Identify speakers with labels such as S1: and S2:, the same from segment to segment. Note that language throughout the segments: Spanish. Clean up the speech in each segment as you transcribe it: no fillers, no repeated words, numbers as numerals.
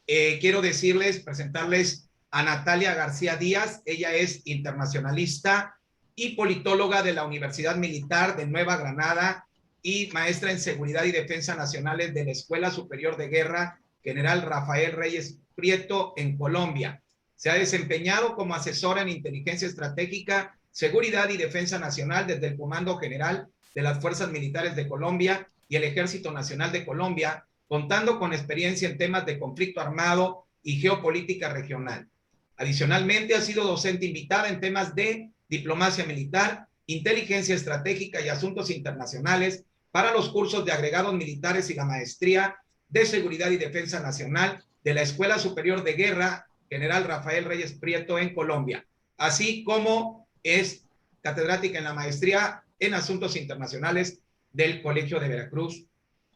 S1: quiero presentarles a Natalia García Díaz. Ella es internacionalista y politóloga de la Universidad Militar de Nueva Granada y maestra en Seguridad y Defensa Nacionales de la Escuela Superior de Guerra General Rafael Reyes Prieto en Colombia. Se ha desempeñado como asesora en inteligencia estratégica, seguridad y defensa nacional desde el Comando General de las Fuerzas Militares de Colombia y el Ejército Nacional de Colombia, contando con experiencia en temas de conflicto armado y geopolítica regional. Adicionalmente, ha sido docente invitada en temas de diplomacia militar, inteligencia estratégica y asuntos internacionales para los cursos de agregados militares y la maestría de seguridad y defensa nacional de la Escuela Superior de Guerra General Rafael Reyes Prieto en Colombia, así como es catedrática en la maestría en asuntos internacionales del Colegio de Veracruz,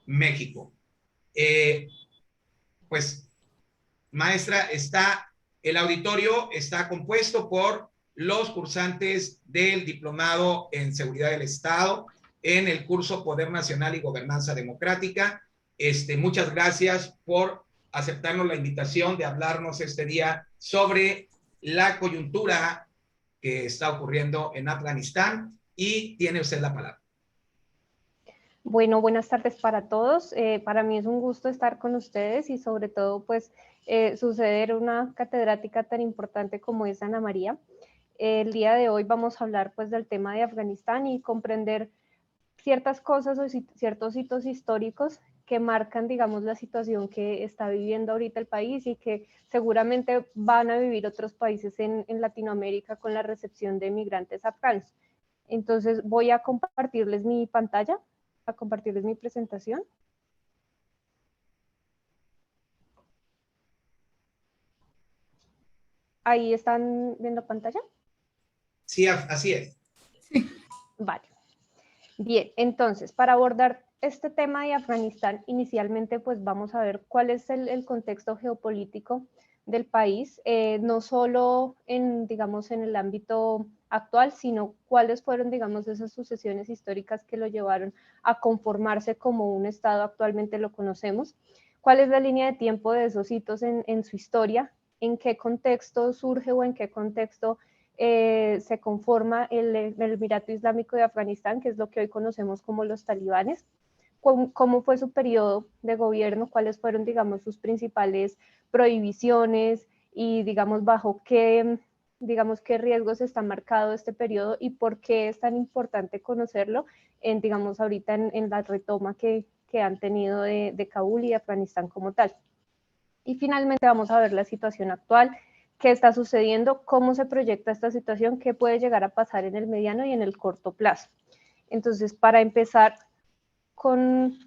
S1: México. Pues, maestra, el auditorio está compuesto por los cursantes del diplomado en Seguridad del Estado en el curso Poder Nacional y Gobernanza Democrática. Muchas gracias por aceptarnos la invitación de hablarnos este día sobre la coyuntura que está ocurriendo en Afganistán, y tiene usted la palabra.
S2: Bueno, buenas tardes para todos. Para mí es un gusto estar con ustedes y sobre todo pues suceder una catedrática tan importante como es Ana María. El día de hoy vamos a hablar pues del tema de Afganistán y comprender ciertas cosas o ciertos hitos históricos que marcan, digamos, la situación que está viviendo ahorita el país y que seguramente van a vivir otros países en Latinoamérica con la recepción de migrantes afganos. Entonces voy a compartirles mi pantalla, a compartirles mi presentación. ¿Ahí están viendo pantalla?
S1: Sí, así es.
S2: Sí. Vale. Bien, entonces, para abordar este tema de Afganistán, inicialmente pues vamos a ver cuál es el contexto geopolítico del país, no solo digamos, en el ámbito actual, sino cuáles fueron, digamos, esas sucesiones históricas que lo llevaron a conformarse como un Estado actualmente lo conocemos, cuál es la línea de tiempo de esos hitos en su historia, en qué contexto surge o en qué contexto se conforma el Emirato Islámico de Afganistán, que es lo que hoy conocemos como los talibanes, cómo fue su periodo de gobierno, cuáles fueron, digamos, sus principales prohibiciones y, digamos, bajo qué riesgos está marcado este periodo y por qué es tan importante conocerlo, digamos, ahorita en la retoma que han tenido de Kabul y de Afganistán como tal. Y finalmente vamos a ver la situación actual, qué está sucediendo, cómo se proyecta esta situación, qué puede llegar a pasar en el mediano y en el corto plazo. Entonces, para empezar con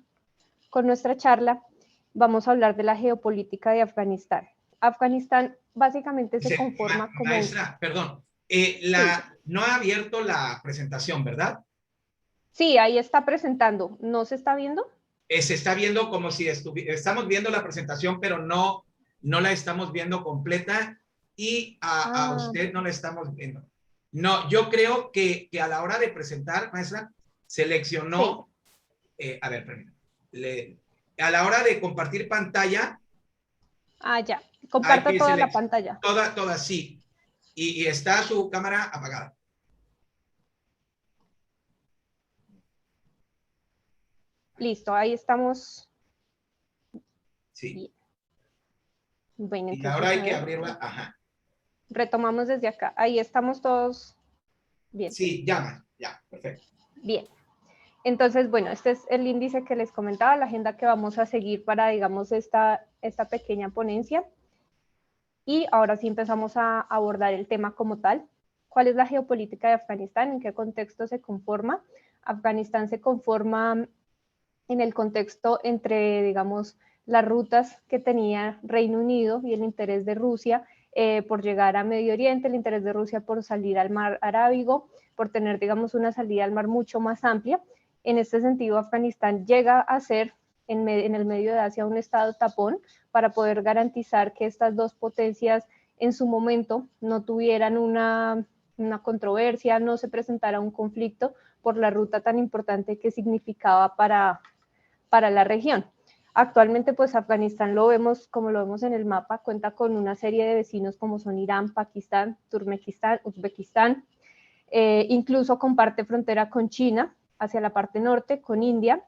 S2: nuestra charla, vamos a hablar de la geopolítica de Afganistán. Afganistán básicamente se conforma como...
S1: Maestra, perdón, no ha abierto la presentación, ¿verdad?
S2: Sí, ahí está presentando. ¿No se está viendo?
S1: Se está viendo como si estamos viendo la presentación, pero no la estamos viendo completa, y a usted no la estamos viendo. No, yo creo que a la hora de presentar, maestra, seleccionó, sí. A ver, a la hora de compartir pantalla.
S2: Ya, comparta toda la pantalla.
S1: Toda, sí. Y está su cámara apagada.
S2: Listo, ahí estamos.
S1: Sí.
S2: Bien. Bueno,
S1: y ahora hay que abrirla. Ajá.
S2: Retomamos desde acá. Ahí estamos todos bien.
S1: Sí, ya, perfecto.
S2: Bien. Entonces, bueno, este es el índice que les comentaba, la agenda que vamos a seguir para, digamos, esta pequeña ponencia. Y ahora sí empezamos a abordar el tema como tal. ¿Cuál es la geopolítica de Afganistán? ¿En qué contexto se conforma? Afganistán se conforma en el contexto entre, digamos, las rutas que tenía Reino Unido y el interés de Rusia por llegar a Medio Oriente, el interés de Rusia por salir al mar Arábigo, por tener, digamos, una salida al mar mucho más amplia. En este sentido, Afganistán llega a ser en el medio de Asia un estado tapón para poder garantizar que estas dos potencias en su momento no tuvieran una controversia, no se presentara un conflicto por la ruta tan importante que significaba para la región. Actualmente, pues Afganistán lo vemos, como lo vemos en el mapa, cuenta con una serie de vecinos como son Irán, Pakistán, Turkmenistán, Uzbekistán, incluso comparte frontera con China hacia la parte norte, con India,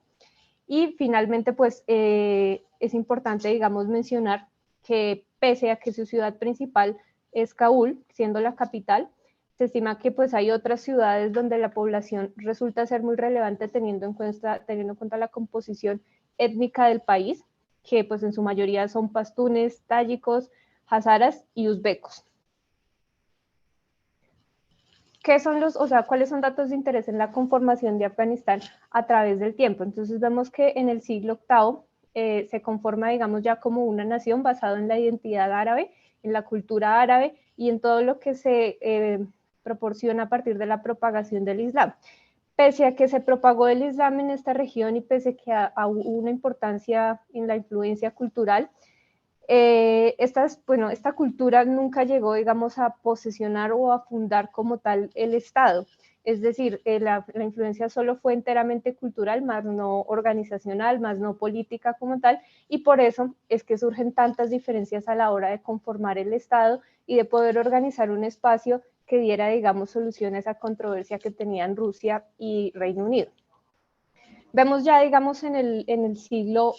S2: y finalmente, pues es importante, digamos, mencionar que pese a que su ciudad principal es Kabul, siendo la capital, se estima que pues hay otras ciudades donde la población resulta ser muy relevante teniendo en cuenta la composición étnica del país, que pues en su mayoría son pastunes, tayikos, hazaras y uzbecos. ¿Qué son cuáles son datos de interés en la conformación de Afganistán a través del tiempo? Entonces vemos que en el siglo VIII se conforma, digamos, ya como una nación basada en la identidad árabe, en la cultura árabe y en todo lo que se proporciona a partir de la propagación del Islam. Pese a que se propagó el Islam en esta región y pese a que hubo una importancia en la influencia cultural, esta cultura nunca llegó, digamos, a posesionar o a fundar como tal el Estado. Es decir, la influencia solo fue enteramente cultural, más no organizacional, más no política como tal, y por eso es que surgen tantas diferencias a la hora de conformar el Estado y de poder organizar un espacio que diera, digamos, solución a esa controversia que tenían Rusia y Reino Unido. Vemos ya, digamos, en el siglo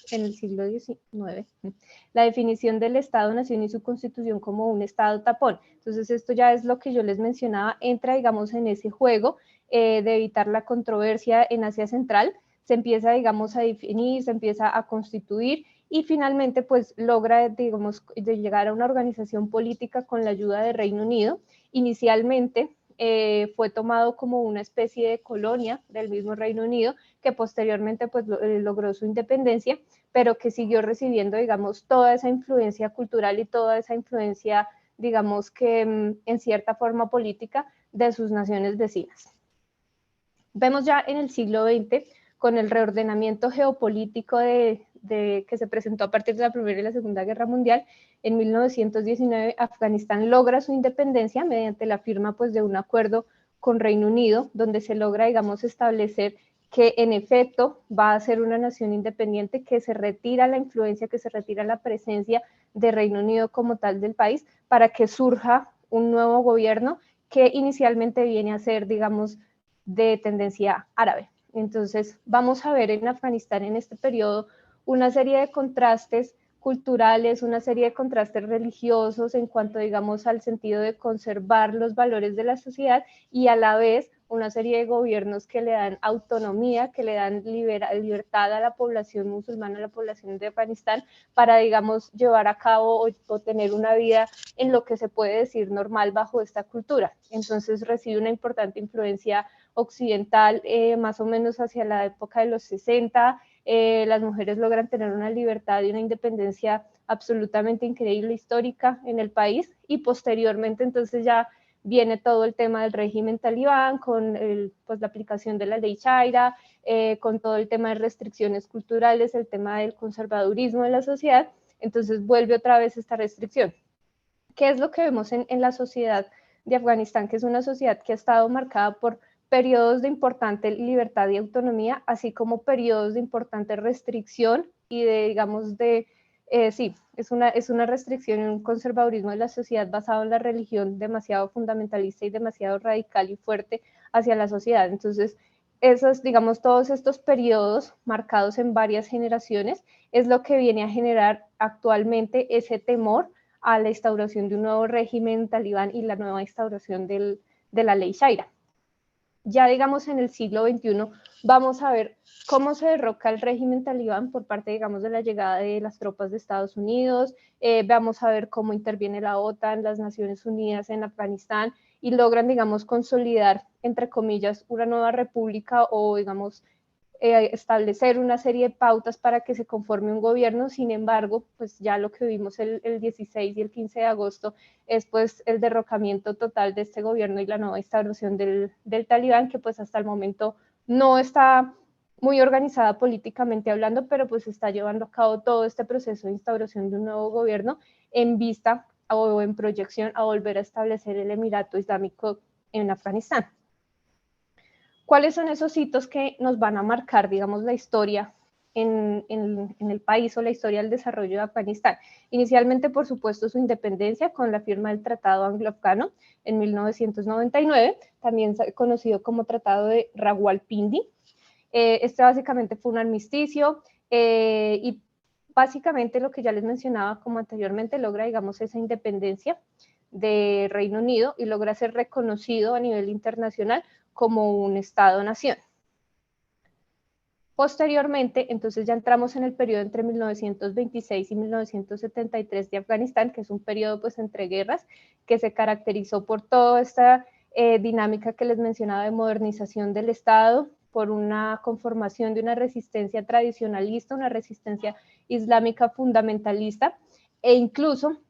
S2: XIX, la definición del Estado-Nación y su constitución como un Estado tapón. Entonces, esto ya es lo que yo les mencionaba, entra, digamos, en ese juego de evitar la controversia en Asia Central, se empieza, digamos, a definir, se empieza a constituir y finalmente, pues, logra, digamos, de llegar a una organización política con la ayuda de Reino Unido. Inicialmente, fue tomado como una especie de colonia del mismo Reino Unido, que posteriormente pues logró su independencia, pero que siguió recibiendo, digamos, toda esa influencia cultural y toda esa influencia, digamos que en cierta forma política de sus naciones vecinas. Vemos ya en el siglo XX, con el reordenamiento geopolítico que se presentó a partir de la Primera y la Segunda Guerra Mundial, en 1919 Afganistán logra su independencia mediante la firma pues, de un acuerdo con Reino Unido, donde se logra, digamos, establecer que en efecto va a ser una nación independiente, que se retira la influencia, que se retira la presencia de Reino Unido como tal del país, para que surja un nuevo gobierno que inicialmente viene a ser, digamos, de tendencia árabe. Entonces, vamos a ver en Afganistán en este periodo una serie de contrastes culturales, una serie de contrastes religiosos en cuanto, digamos, al sentido de conservar los valores de la sociedad y a la vez una serie de gobiernos que le dan autonomía, que le dan libertad a la población musulmana, a la población de Afganistán, para, digamos, llevar a cabo o tener una vida en lo que se puede decir normal bajo esta cultura. Entonces recibe una importante influencia occidental, más o menos hacia la época de los 60, las mujeres logran tener una libertad y una independencia absolutamente increíble, histórica en el país, y posteriormente entonces ya viene todo el tema del régimen talibán, con pues, la aplicación de la ley Sharia, con todo el tema de restricciones culturales, el tema del conservadurismo de la sociedad, entonces vuelve otra vez esta restricción. ¿Qué es lo que vemos en la sociedad de Afganistán? Que es una sociedad que ha estado marcada por periodos de importante libertad y autonomía, así como periodos de importante restricción y de, digamos, sí, es una restricción y un conservadurismo de la sociedad basado en la religión demasiado fundamentalista y demasiado radical y fuerte hacia la sociedad. Entonces, digamos, todos estos periodos marcados en varias generaciones es lo que viene a generar actualmente ese temor a la instauración de un nuevo régimen talibán y la nueva instauración de la ley Sharia. Ya digamos en el siglo XXI vamos a ver cómo se derroca el régimen talibán por parte, digamos, de la llegada de las tropas de Estados Unidos, vamos a ver cómo interviene la OTAN, las Naciones Unidas en Afganistán y logran, digamos, consolidar, entre comillas, una nueva república o, digamos, establecer una serie de pautas para que se conforme un gobierno. Sin embargo, pues ya lo que vimos el 16 y el 15 de agosto es pues el derrocamiento total de este gobierno y la nueva instauración del talibán, que pues hasta el momento no está muy organizada políticamente hablando, pero pues está llevando a cabo todo este proceso de instauración de un nuevo gobierno en vista o en proyección a volver a establecer el Emirato Islámico en Afganistán. ¿Cuáles son esos hitos que nos van a marcar, digamos, la historia en el país o la historia del desarrollo de Afganistán. Inicialmente, por supuesto, su independencia con la firma del Tratado Anglo-Afgano en 1999, también conocido como Tratado de Rawalpindi. Este básicamente fue un armisticio y básicamente lo que ya les mencionaba como anteriormente logra, digamos, esa independencia de Reino Unido y logra ser reconocido a nivel internacional como un Estado-nación. Posteriormente, entonces ya entramos en el periodo entre 1926 y 1973 de Afganistán, que es un periodo pues entre guerras, que se caracterizó por toda esta dinámica que les mencionaba de modernización del Estado, por una conformación de una resistencia tradicionalista, una resistencia islámica fundamentalista, e incluso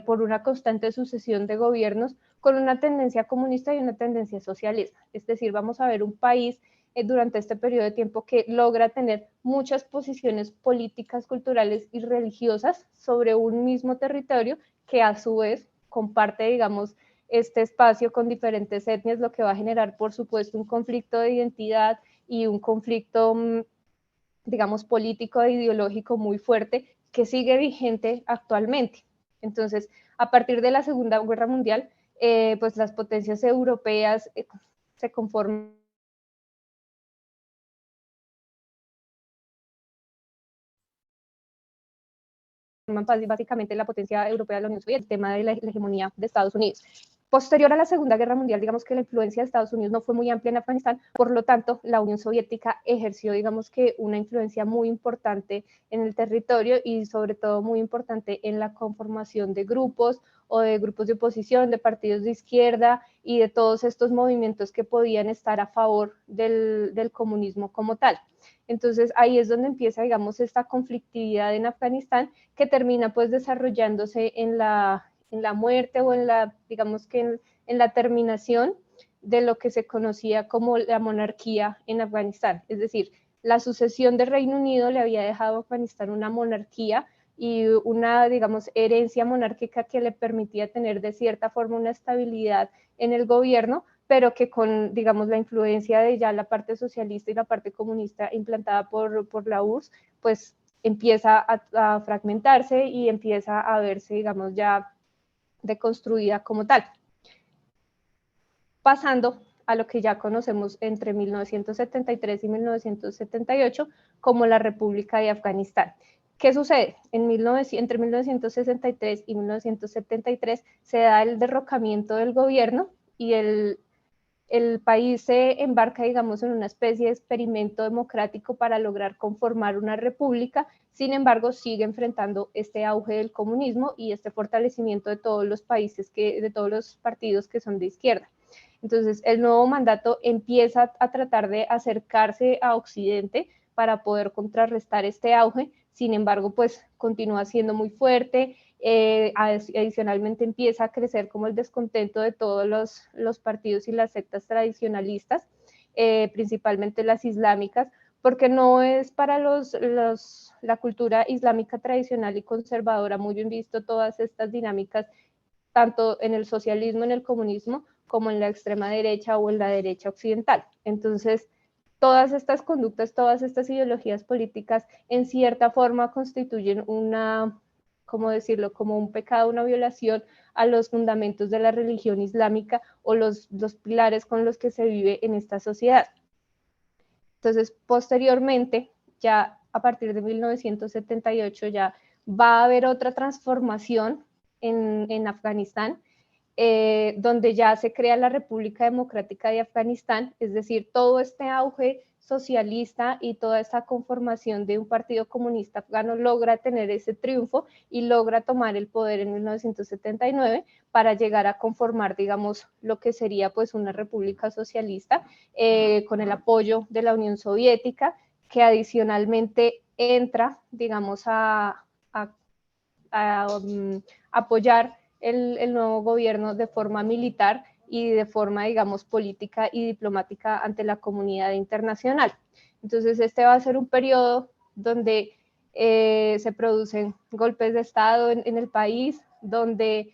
S2: por una constante sucesión de gobiernos con una tendencia comunista y una tendencia socialista. Es decir, vamos a ver un país durante este periodo de tiempo que logra tener muchas posiciones políticas, culturales y religiosas sobre un mismo territorio que a su vez comparte, digamos, este espacio con diferentes etnias, lo que va a generar, por supuesto, un conflicto de identidad y un conflicto, digamos, político e ideológico muy fuerte que sigue vigente actualmente. Entonces, a partir de la Segunda Guerra Mundial, pues las potencias europeas se conforman básicamente la potencia europea de la Unión Soviética, el tema de la hegemonía de Estados Unidos. Posterior a la Segunda Guerra Mundial, digamos que la influencia de Estados Unidos no fue muy amplia en Afganistán, por lo tanto, la Unión Soviética ejerció, digamos que, una influencia muy importante en el territorio y sobre todo muy importante en la conformación de grupos o de grupos de oposición, de partidos de izquierda y de todos estos movimientos que podían estar a favor del comunismo como tal. Entonces ahí es donde empieza, digamos, esta conflictividad en Afganistán que termina pues desarrollándose en la muerte o en la, digamos que en la terminación de lo que se conocía como la monarquía en Afganistán. Es decir, la sucesión del Reino Unido le había dejado a Afganistán una monarquía y una, digamos, herencia monárquica que le permitía tener de cierta forma una estabilidad en el gobierno, pero que con, digamos, la influencia de ya la parte socialista y la parte comunista implantada por la URSS, pues empieza a fragmentarse y empieza a verse, digamos, ya deconstruida como tal. Pasando a lo que ya conocemos entre 1973 y 1978 como la República de Afganistán. ¿Qué sucede? Entre 1963 y 1973 se da el derrocamiento del gobierno y el país se embarca, digamos, en una especie de experimento democrático para lograr conformar una república. Sin embargo, sigue enfrentando este auge del comunismo y este fortalecimiento de todos los países, de todos los partidos que son de izquierda. Entonces, el nuevo mandato empieza a tratar de acercarse a Occidente para poder contrarrestar este auge. Sin embargo, pues continúa siendo muy fuerte. Adicionalmente empieza a crecer como el descontento de todos los partidos y las sectas tradicionalistas, principalmente las islámicas, porque no es para la cultura islámica tradicional y conservadora muy bien visto todas estas dinámicas, tanto en el socialismo, en el comunismo, como en la extrema derecha o en la derecha occidental. Entonces, todas estas conductas, todas estas ideologías políticas, en cierta forma constituyen una, ¿cómo decirlo?, como un pecado, una violación a los fundamentos de la religión islámica o los pilares con los que se vive en esta sociedad. Entonces, posteriormente, ya a partir de 1978, ya va a haber otra transformación en Afganistán, donde ya se crea la República Democrática de Afganistán, es decir, todo este auge socialista y toda esta conformación de un partido comunista afgano logra tener ese triunfo y logra tomar el poder en 1979 para llegar a conformar, digamos, lo que sería pues una república socialista con el apoyo de la Unión Soviética, que adicionalmente entra, digamos, a apoyar el nuevo gobierno de forma militar y de forma, digamos, política y diplomática ante la comunidad internacional. Entonces, este va a ser un periodo donde se producen golpes de Estado en el país, donde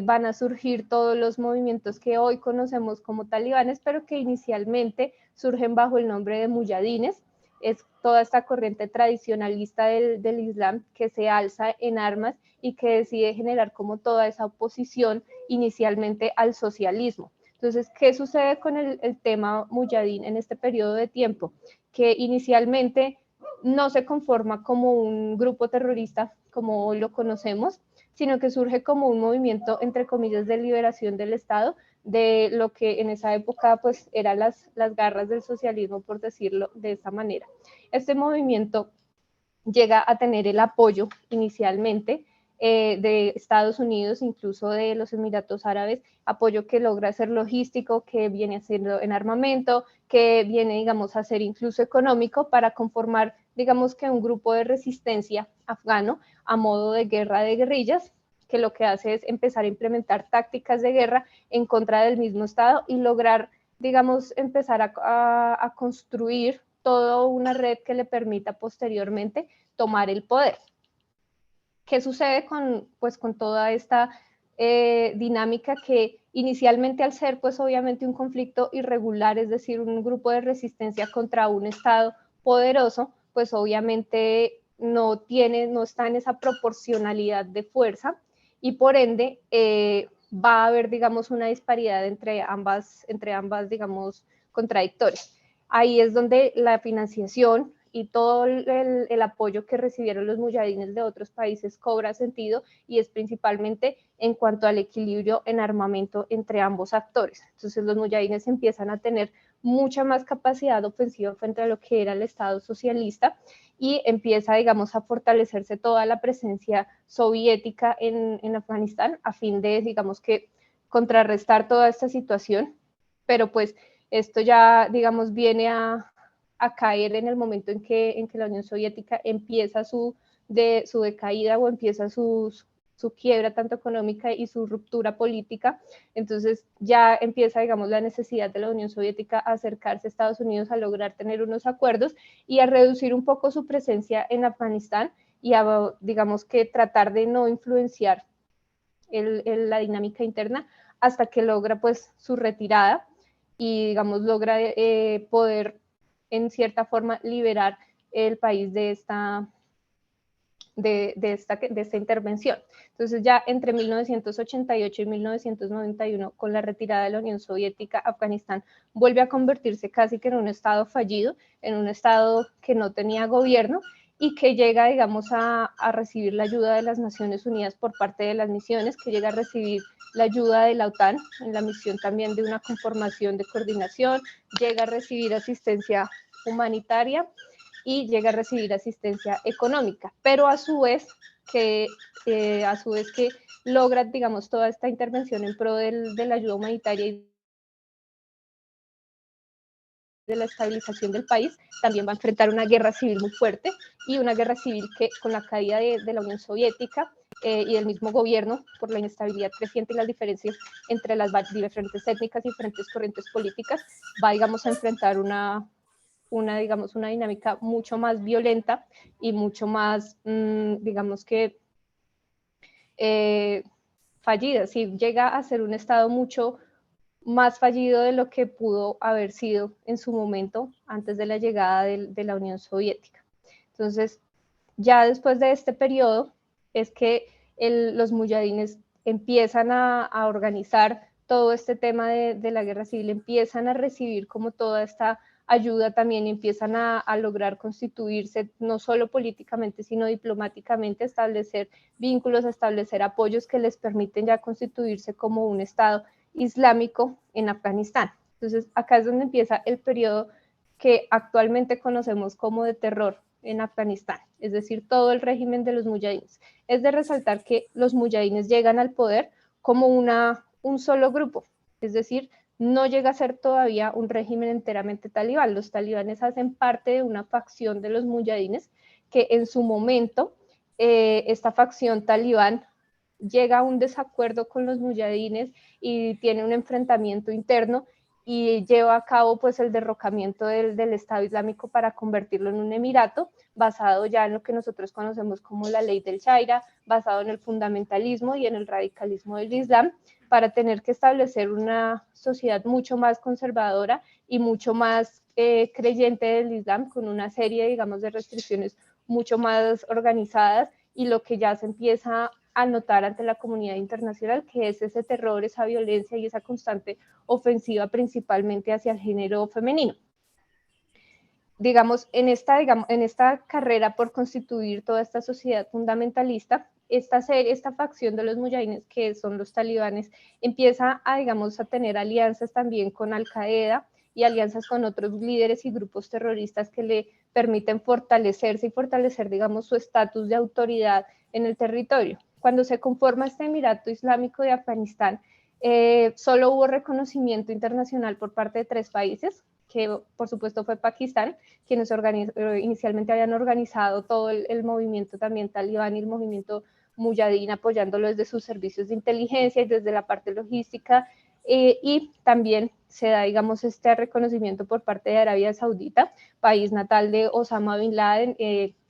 S2: van a surgir todos los movimientos que hoy conocemos como talibanes, pero que inicialmente surgen bajo el nombre de muyadines, es toda esta corriente tradicionalista del Islam que se alza en armas y que decide generar como toda esa oposición inicialmente al socialismo. Entonces, ¿qué sucede con el tema muyahidín en este periodo de tiempo? Que inicialmente no se conforma como un grupo terrorista como hoy lo conocemos, sino que surge como un movimiento, entre comillas, de liberación del Estado, de lo que en esa época pues eran las garras del socialismo, por decirlo de esa manera. Este movimiento llega a tener el apoyo inicialmente de Estados Unidos, incluso de los Emiratos Árabes, apoyo que logra ser logístico, que viene haciendo en armamento, que viene, digamos, a ser incluso económico para conformar, digamos, que un grupo de resistencia afgano a modo de guerra de guerrillas, que lo que hace es empezar a implementar tácticas de guerra en contra del mismo Estado y lograr, digamos, empezar a construir toda una red que le permita posteriormente tomar el poder. ¿Qué sucede pues, con toda esta dinámica que inicialmente al ser pues obviamente un conflicto irregular, es decir, un grupo de resistencia contra un Estado poderoso, pues obviamente no está en esa proporcionalidad de fuerza y por ende va a haber, digamos, una disparidad entre ambas, digamos, contradictorias. Ahí es donde la financiación y todo el apoyo que recibieron los muyahidines de otros países cobra sentido y es principalmente en cuanto al equilibrio en armamento entre ambos actores. Entonces los muyahidines empiezan a tener mucha más capacidad ofensiva frente a lo que era el Estado socialista y empieza, digamos, a fortalecerse toda la presencia soviética en Afganistán a fin de, digamos, que contrarrestar toda esta situación, pero pues esto ya, digamos, viene a caer en el momento en que la Unión Soviética empieza su decaída o empieza su quiebra tanto económica y su ruptura política. Entonces ya empieza, digamos, la necesidad de la Unión Soviética a acercarse a Estados Unidos a lograr tener unos acuerdos y a reducir un poco su presencia en Afganistán y a, digamos, que tratar de no influenciar la dinámica interna hasta que logra pues su retirada y, digamos, logra poder en cierta forma liberar el país de esta intervención. Entonces ya entre 1988 y 1991, con la retirada de la Unión Soviética, Afganistán vuelve a convertirse casi que en un estado fallido, en un estado que no tenía gobierno y que llega, digamos, a recibir la ayuda de las Naciones Unidas por parte de las misiones, que llega a recibir la ayuda de la OTAN en la misión también de una conformación de coordinación, llega a recibir asistencia humanitaria y llega a recibir asistencia económica, pero a su vez que logra, digamos, toda esta intervención en pro de la ayuda humanitaria y de la estabilización del país, también va a enfrentar una guerra civil muy fuerte y una guerra civil que con la caída de la Unión Soviética y del mismo gobierno por la inestabilidad creciente y las diferencias entre las diferentes étnicas y diferentes corrientes políticas, va, digamos, a enfrentar una dinámica mucho más violenta y mucho más, digamos que, fallida. Sí, llega a ser un Estado mucho más fallido de lo que pudo haber sido en su momento antes de la llegada de la Unión Soviética. Entonces, ya después de este periodo es que los muyahidines empiezan a organizar todo este tema de la guerra civil, empiezan a recibir como toda esta ayuda, también empiezan a lograr constituirse no solo políticamente, sino diplomáticamente, establecer vínculos, establecer apoyos que les permiten ya constituirse como un Estado islámico en Afganistán. Entonces, acá es donde empieza el periodo que actualmente conocemos como de terror en Afganistán, es decir, todo el régimen de los muyahidines. Es de resaltar que los muyahidines llegan al poder como un solo grupo, es decir, no llega a ser todavía un régimen enteramente talibán. Los talibanes hacen parte de una facción de los muyahidines que en su momento esta facción talibán llega a un desacuerdo con los muyahidines y tiene un enfrentamiento interno y lleva a cabo pues el derrocamiento del Estado Islámico para convertirlo en un emirato, basado ya en lo que nosotros conocemos como la ley del Sharia, basado en el fundamentalismo y en el radicalismo del Islam, para tener que establecer una sociedad mucho más conservadora y mucho más creyente del Islam, con una serie, digamos, de restricciones mucho más organizadas, y lo que ya se empieza a notar ante la comunidad internacional, que es ese terror, esa violencia y esa constante ofensiva principalmente hacia el género femenino. Digamos, en esta carrera por constituir toda esta sociedad fundamentalista, esta facción de los muyahidines, que son los talibanes, empieza a, digamos, a tener alianzas también con Al-Qaeda y alianzas con otros líderes y grupos terroristas que le permiten fortalecerse y fortalecer, digamos, su estatus de autoridad en el territorio. Cuando se conforma este Emirato Islámico de Afganistán, solo hubo reconocimiento internacional por parte de 3 países, que por supuesto fue Pakistán, quienes inicialmente habían organizado todo el movimiento también talibán y el movimiento muyahidín, apoyándolo desde sus servicios de inteligencia y desde la parte logística, y también se da, digamos, este reconocimiento por parte de Arabia Saudita, país natal de Osama Bin Laden,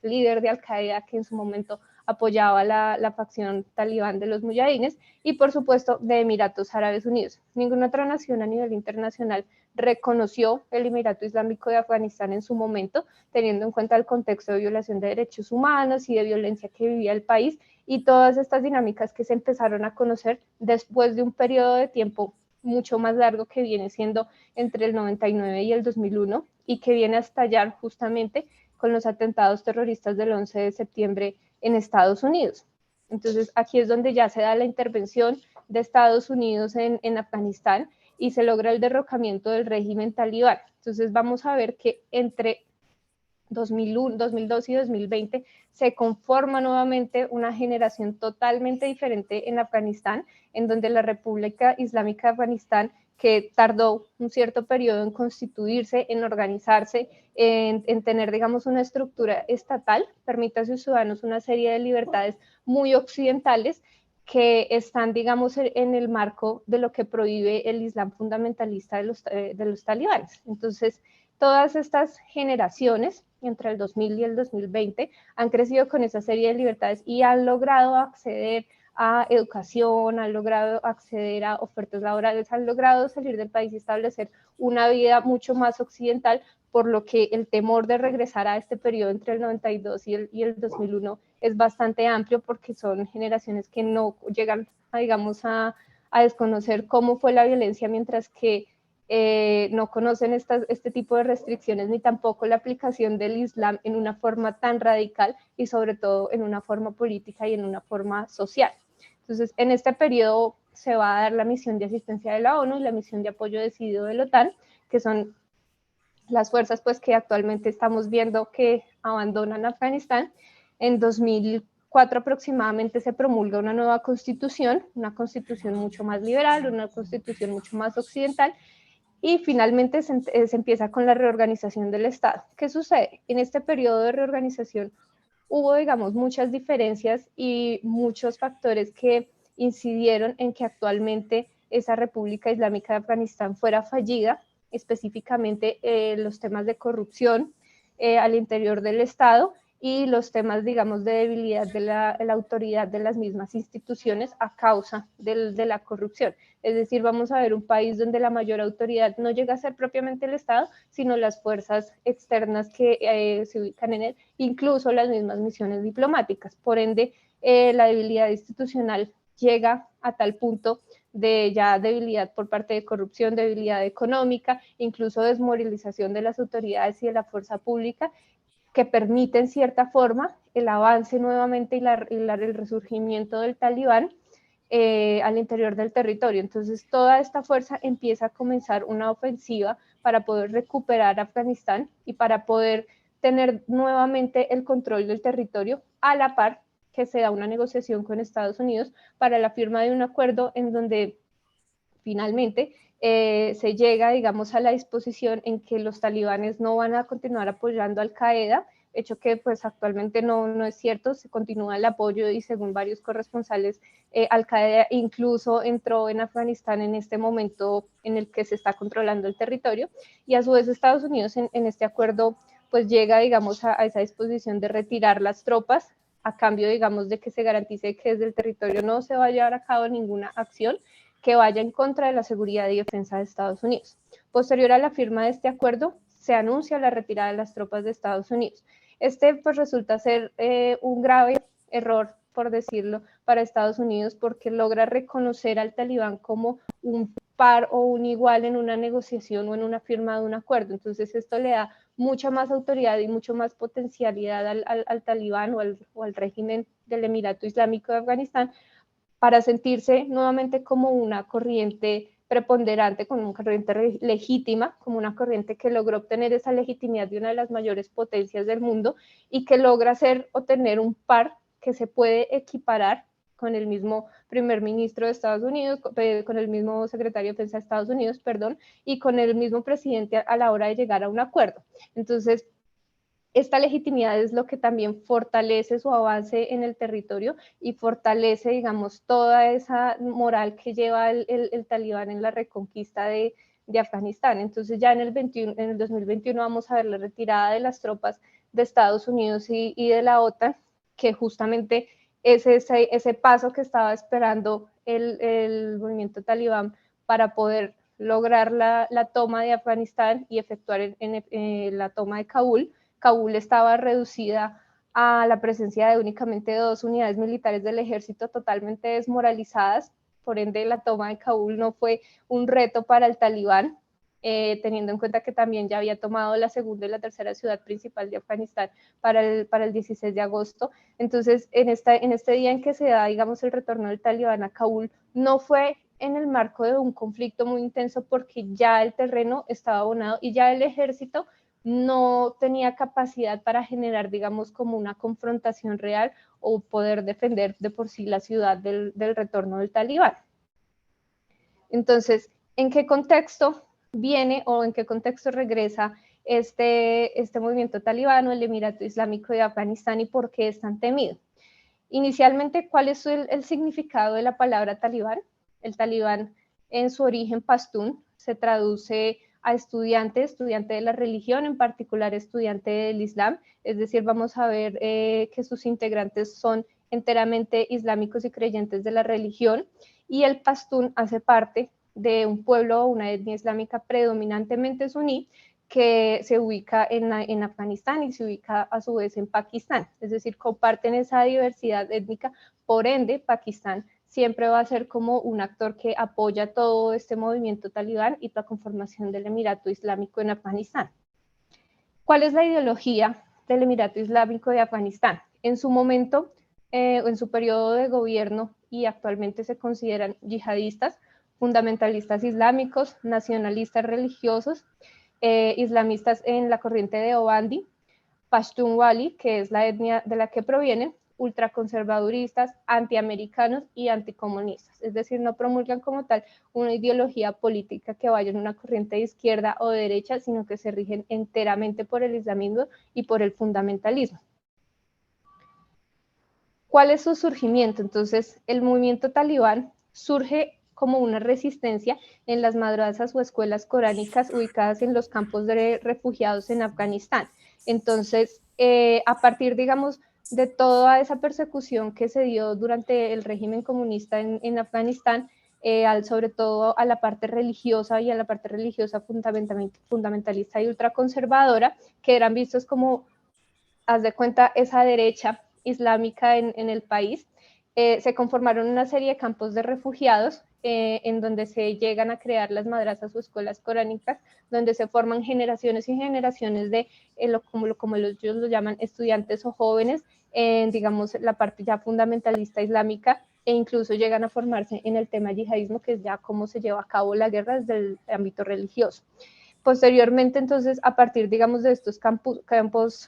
S2: líder de Al-Qaeda, que en su momento apoyaba la facción talibán de los muyahidines, y por supuesto de Emiratos Árabes Unidos. Ninguna otra nación a nivel internacional reconoció el Emirato Islámico de Afganistán en su momento, teniendo en cuenta el contexto de violación de derechos humanos y de violencia que vivía el país, y todas estas dinámicas que se empezaron a conocer después de un periodo de tiempo mucho más largo, que viene siendo entre el 99 y el 2001, y que viene a estallar justamente con los atentados terroristas del 11 de septiembre en Estados Unidos. Entonces aquí es donde ya se da la intervención de Estados Unidos en Afganistán, y se logra el derrocamiento del régimen talibán. Entonces vamos a ver que entre 2001, 2012 y 2020 se conforma nuevamente una generación totalmente diferente en Afganistán, en donde la República Islámica de Afganistán, que tardó un cierto periodo en constituirse, en organizarse, en tener, digamos, una estructura estatal, permite a sus ciudadanos una serie de libertades muy occidentales, que están, digamos, en el marco de lo que prohíbe el Islam fundamentalista de los talibanes. Entonces, todas estas generaciones, entre el 2000 y el 2020, han crecido con esa serie de libertades y han logrado acceder a educación, han logrado acceder a ofertas laborales, han logrado salir del país y establecer una vida mucho más occidental, por lo que el temor de regresar a este periodo entre el 92 y el 2001 es bastante amplio, porque son generaciones que no llegan, digamos, a desconocer cómo fue la violencia, mientras que no conocen este tipo de restricciones, ni tampoco la aplicación del Islam en una forma tan radical, y sobre todo en una forma política y en una forma social. Entonces, en este periodo se va a dar la misión de asistencia de la ONU y la misión de apoyo decidido de la OTAN, que son las fuerzas pues que actualmente estamos viendo que abandonan Afganistán. En 2004 aproximadamente se promulga una nueva constitución, una constitución mucho más liberal, una constitución mucho más occidental, y finalmente se empieza con la reorganización del Estado. ¿Qué sucede? En este periodo de reorganización hubo, digamos, muchas diferencias y muchos factores que incidieron en que actualmente esa República Islámica de Afganistán fuera fallida, específicamente los temas de corrupción al interior del Estado, y los temas, digamos, de debilidad de la autoridad de las mismas instituciones a causa de la corrupción. Es decir, vamos a ver un país donde la mayor autoridad no llega a ser propiamente el Estado, sino las fuerzas externas que se ubican en él, incluso las mismas misiones diplomáticas. Por ende, la debilidad institucional llega a tal punto de ya debilidad por parte de corrupción, debilidad económica, incluso desmoralización de las autoridades y de la fuerza pública, que permite en cierta forma el avance nuevamente y el resurgimiento del talibán al interior del territorio. Entonces toda esta fuerza empieza a comenzar una ofensiva para poder recuperar Afganistán y para poder tener nuevamente el control del territorio, a la par que se da una negociación con Estados Unidos para la firma de un acuerdo en donde finalmente se llega, digamos, a la disposición en que los talibanes no van a continuar apoyando a Al-Qaeda, hecho que pues actualmente no es cierto, se continúa el apoyo y según varios corresponsales, Al-Qaeda incluso entró en Afganistán en este momento en el que se está controlando el territorio, y a su vez Estados Unidos en este acuerdo pues llega, digamos, a esa disposición de retirar las tropas a cambio, digamos, de que se garantice que desde el territorio no se va a llevar a cabo ninguna acción que vaya en contra de la seguridad y defensa de Estados Unidos. Posterior a la firma de este acuerdo, se anuncia la retirada de las tropas de Estados Unidos. Este pues resulta ser un grave error, por decirlo, para Estados Unidos, porque logra reconocer al talibán como un par o un igual en una negociación o en una firma de un acuerdo. Entonces esto le da mucha más autoridad y mucho más potencialidad al talibán o al régimen del Emirato Islámico de Afganistán para sentirse nuevamente como una corriente preponderante, como una corriente legítima, como una corriente que logró obtener esa legitimidad de una de las mayores potencias del mundo y que logra o tener un par que se puede equiparar con el mismo primer ministro de Estados Unidos, con el mismo secretario de Defensa de Estados Unidos, perdón, y con el mismo presidente a la hora de llegar a un acuerdo. Entonces, esta legitimidad es lo que también fortalece su avance en el territorio y fortalece, digamos, toda esa moral que lleva el talibán en la reconquista de Afganistán. Entonces ya en el 2021 vamos a ver la retirada de las tropas de Estados Unidos y de la OTAN, que justamente es ese paso que estaba esperando el movimiento talibán para poder lograr la toma de Afganistán y efectuar la toma de Kabul. Kabul estaba reducida a la presencia de únicamente 2 unidades militares del ejército totalmente desmoralizadas, por ende la toma de Kabul no fue un reto para el talibán, teniendo en cuenta que también ya había tomado la segunda y la tercera ciudad principal de Afganistán para el 16 de agosto. Entonces, en este día en que se da, digamos, el retorno del talibán a Kabul, no fue en el marco de un conflicto muy intenso porque ya el terreno estaba abonado y ya el ejército no tenía capacidad para generar, digamos, como una confrontación real o poder defender de por sí la ciudad del retorno del talibán. Entonces, ¿en qué contexto viene o en qué contexto regresa este movimiento talibano, el Emirato Islámico de Afganistán, y por qué es tan temido? Inicialmente, ¿cuál es el significado de la palabra talibán? El talibán, en su origen pastún, se traduce a estudiante de la religión, en particular estudiante del Islam, es decir, vamos a ver que sus integrantes son enteramente islámicos y creyentes de la religión, y el pastún hace parte de un pueblo o una etnia islámica predominantemente suní, que se ubica en Afganistán y se ubica a su vez en Pakistán, es decir, comparten esa diversidad étnica, por ende Pakistán siempre va a ser como un actor que apoya todo este movimiento talibán y la conformación del Emirato Islámico en Afganistán. ¿Cuál es la ideología del Emirato Islámico de Afganistán? En su momento, en su periodo de gobierno, y actualmente se consideran yihadistas, fundamentalistas islámicos, nacionalistas religiosos, islamistas en la corriente de Obandi, Pashtunwali, que es la etnia de la que provienen, ultraconservaduristas, antiamericanos y anticomunistas. Es decir, no promulgan como tal una ideología política que vaya en una corriente de izquierda o de derecha, sino que se rigen enteramente por el islamismo y por el fundamentalismo. ¿Cuál es su surgimiento? Entonces, el movimiento talibán surge como una resistencia en las madrasas o escuelas coránicas ubicadas en los campos de refugiados en Afganistán. Entonces, a partir, digamos, de toda esa persecución que se dio durante el régimen comunista en Afganistán, sobre todo a la parte religiosa y a la parte religiosa fundamentalista y ultraconservadora, que eran vistos como, haz de cuenta, esa derecha islámica en el país, se conformaron una serie de campos de refugiados en donde se llegan a crear las madrasas o escuelas coránicas, donde se forman generaciones y generaciones de, como ellos lo llaman, estudiantes o jóvenes, digamos, la parte ya fundamentalista islámica, e incluso llegan a formarse en el tema yihadismo, que es ya cómo se lleva a cabo la guerra desde el ámbito religioso. Posteriormente, entonces, a partir, digamos, de estos campos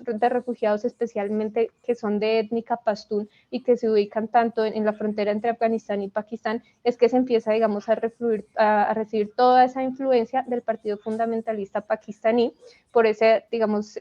S2: de refugiados, especialmente que son de étnica pastún y que se ubican tanto en la frontera entre Afganistán y Pakistán, es que se empieza, digamos, a recibir toda esa influencia del partido fundamentalista pakistaní, por ese, digamos,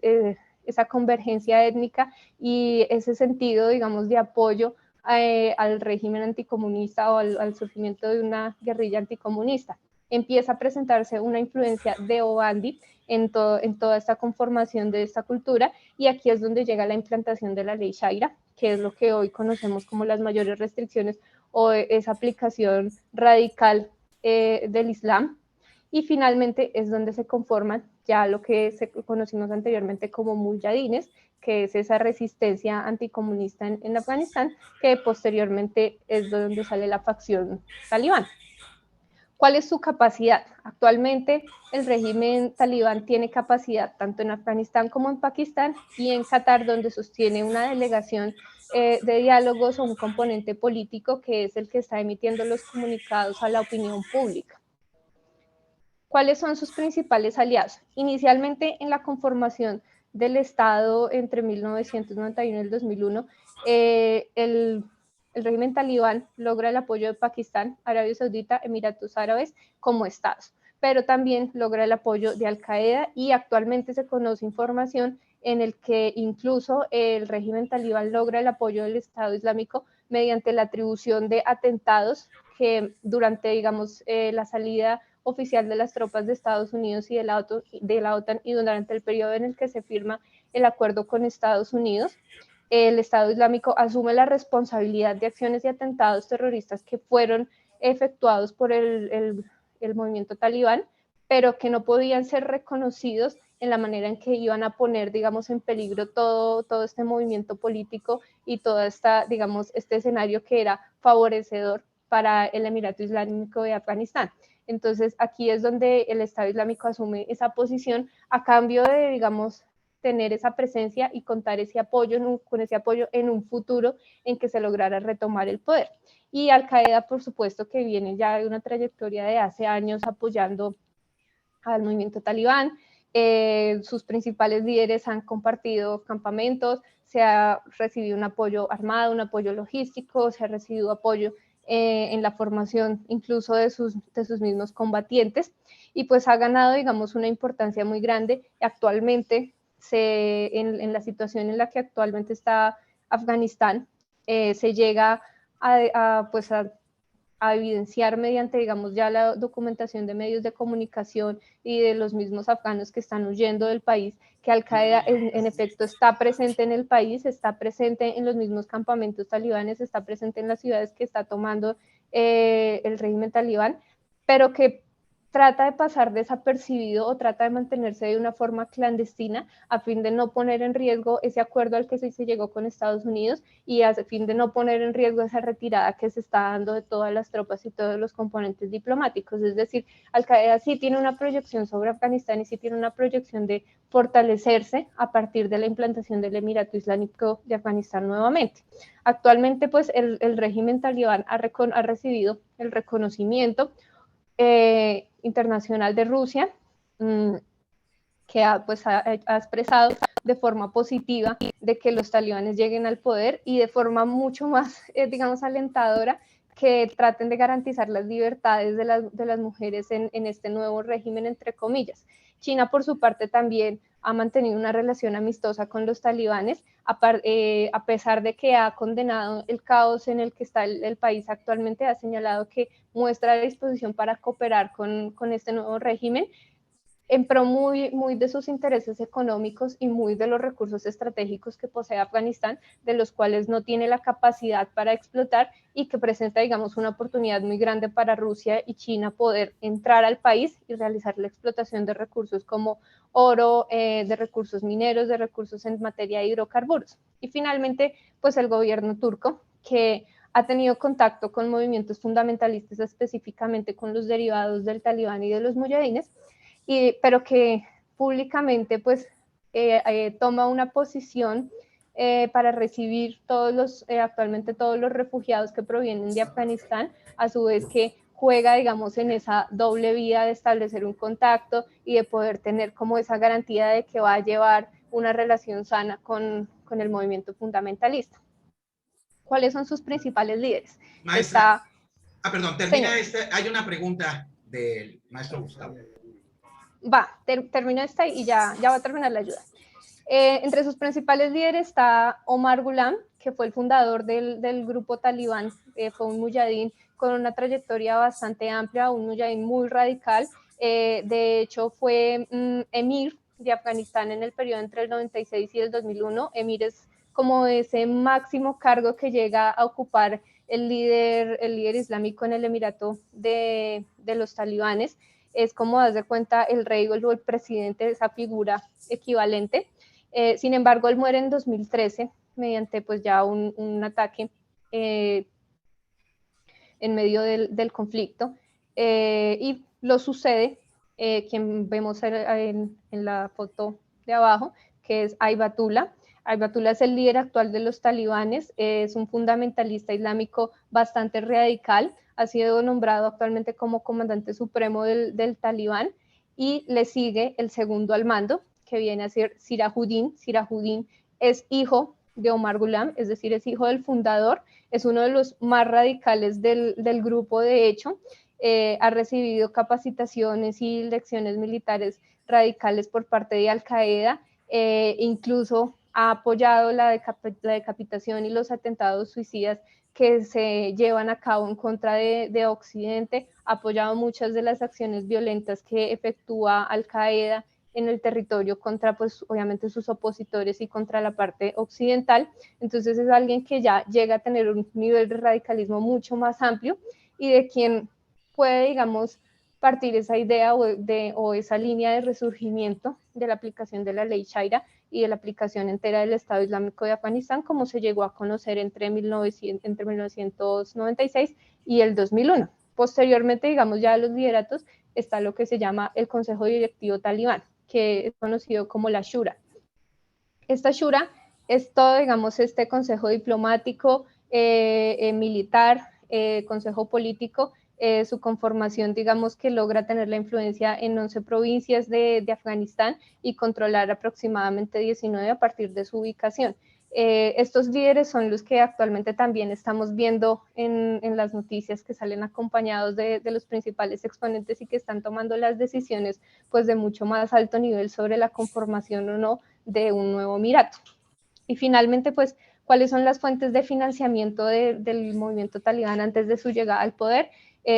S2: esa convergencia étnica y ese sentido, digamos, de apoyo al régimen anticomunista o al surgimiento de una guerrilla anticomunista. Empieza a presentarse una influencia de Obandi en toda esta conformación de esta cultura, y aquí es donde llega la implantación de la ley Sharia, que es lo que hoy conocemos como las mayores restricciones o esa aplicación radical del Islam, y finalmente es donde se conforman ya lo que conocimos anteriormente como muyahidines, que es esa resistencia anticomunista en Afganistán, que posteriormente es de donde sale la facción talibán. ¿Cuál es su capacidad? Actualmente el régimen talibán tiene capacidad tanto en Afganistán como en Pakistán y en Qatar, donde sostiene una delegación de diálogos o un componente político que es el que está emitiendo los comunicados a la opinión pública. ¿Cuáles son sus principales aliados? Inicialmente en la conformación del Estado entre 1991 y el 2001, el régimen talibán logra el apoyo de Pakistán, Arabia Saudita, Emiratos Árabes como estados, pero también logra el apoyo de Al-Qaeda, y actualmente se conoce información en el que incluso el régimen talibán logra el apoyo del Estado Islámico mediante la atribución de atentados que durante, digamos, la salida oficial de las tropas de Estados Unidos y de la OTAN y durante el periodo en el que se firma el acuerdo con Estados Unidos, el Estado Islámico asume la responsabilidad de acciones y atentados terroristas que fueron efectuados por el movimiento talibán, pero que no podían ser reconocidos en la manera en que iban a poner, digamos, en peligro todo este movimiento político y todo digamos, este escenario que era favorecedor para el Emirato Islámico de Afganistán. Entonces, aquí es donde el Estado Islámico asume esa posición a cambio de, digamos, tener esa presencia y contar ese apoyo con ese apoyo en un futuro en que se lograra retomar el poder. Y Al-Qaeda, por supuesto, que viene ya de una trayectoria de hace años apoyando al movimiento talibán. Sus principales líderes han compartido campamentos, se ha recibido un apoyo armado, un apoyo logístico, se ha recibido apoyo en la formación incluso de sus mismos combatientes, y pues ha ganado, digamos, una importancia muy grande. Actualmente, en la situación en la que actualmente está Afganistán, se llega a evidenciar mediante, digamos, ya la documentación de medios de comunicación y de los mismos afganos que están huyendo del país, que Al-Qaeda en efecto está presente en el país, está presente en los mismos campamentos talibanes, está presente en las ciudades que está tomando el régimen talibán, pero que trata de pasar desapercibido o trata de mantenerse de una forma clandestina a fin de no poner en riesgo ese acuerdo al que se llegó con Estados Unidos y a fin de no poner en riesgo esa retirada que se está dando de todas las tropas y todos los componentes diplomáticos. Es decir, Al-Qaeda sí tiene una proyección sobre Afganistán y sí tiene una proyección de fortalecerse a partir de la implantación del Emirato Islámico de Afganistán nuevamente. Actualmente, pues, el régimen talibán ha recibido el reconocimiento internacional de Rusia, que ha expresado de forma positiva de que los talibanes lleguen al poder, y de forma mucho más, digamos, alentadora, que traten de garantizar las libertades de las mujeres en este nuevo régimen, entre comillas. China, por su parte, también ha mantenido una relación amistosa con los talibanes, a pesar de que ha condenado el caos en el que está el país actualmente, ha señalado que muestra disposición para cooperar con este nuevo régimen, en pro muy de sus intereses económicos y muy de los recursos estratégicos que posee Afganistán, de los cuales no tiene la capacidad para explotar, y que presenta, digamos, una oportunidad muy grande para Rusia y China poder entrar al país y realizar la explotación de recursos como oro, de recursos mineros, de recursos en materia de hidrocarburos. Y finalmente, pues el gobierno turco, que ha tenido contacto con movimientos fundamentalistas, específicamente con los derivados del talibán y de los muyahidines, pero que públicamente pues toma una posición para recibir actualmente todos los refugiados que provienen de Afganistán, a su vez que juega, digamos, en esa doble vía de establecer un contacto y de poder tener como esa garantía de que va a llevar una relación sana con el movimiento fundamentalista. ¿Cuáles son sus principales líderes?
S1: Maestra, perdón, termina
S2: señor.
S1: hay una pregunta del maestro Gustavo.
S2: Termino esta y ya va a terminar la ayuda. Entre sus principales líderes está Omar Gulam, que fue el fundador del grupo talibán, fue un muyahidín con una trayectoria bastante amplia, un muyahidín muy radical. De hecho, fue emir de Afganistán en el periodo entre el 96 y el 2001. Emir es como ese máximo cargo que llega a ocupar el líder islámico en el Emirato de los talibanes. Es como darse cuenta el rey o el presidente de esa figura equivalente. Sin embargo, él muere en 2013 mediante pues ya un ataque en medio del conflicto, y lo sucede quien vemos en la foto de abajo, que es Ayatullah. Ayatullah es el líder actual de los talibanes, es un fundamentalista islámico bastante radical, ha sido nombrado actualmente como comandante supremo del talibán, y le sigue el segundo al mando, que viene a ser Sirajuddin. Sirajuddin es hijo de Omar Gulam, es decir, es hijo del fundador, es uno de los más radicales del grupo, de hecho. Ha recibido capacitaciones y lecciones militares radicales por parte de Al-Qaeda, incluso ha apoyado la decapitación y los atentados suicidas que se llevan a cabo en contra de Occidente, ha apoyado muchas de las acciones violentas que efectúa Al-Qaeda en el territorio contra, pues, obviamente sus opositores y contra la parte occidental. Entonces es alguien que ya llega a tener un nivel de radicalismo mucho más amplio y de quien puede, digamos, partir esa idea o esa línea de resurgimiento de la aplicación de la ley Sharia y de la aplicación entera del Estado Islámico de Afganistán, como se llegó a conocer entre 1996 y el 2001. Posteriormente, digamos, ya a los lideratos está lo que se llama el Consejo Directivo Talibán, que es conocido como la Shura. Esta Shura es todo, digamos, este consejo diplomático, militar, consejo político, su conformación, digamos, que logra tener la influencia en 11 provincias de Afganistán y controlar aproximadamente 19 a partir de su ubicación. Estos líderes son los que actualmente también estamos viendo en las noticias, que salen acompañados de los principales exponentes y que están tomando las decisiones pues de mucho más alto nivel sobre la conformación o no de un nuevo emirato. Y finalmente, pues, ¿cuáles son las fuentes de financiamiento del movimiento talibán antes de su llegada al poder?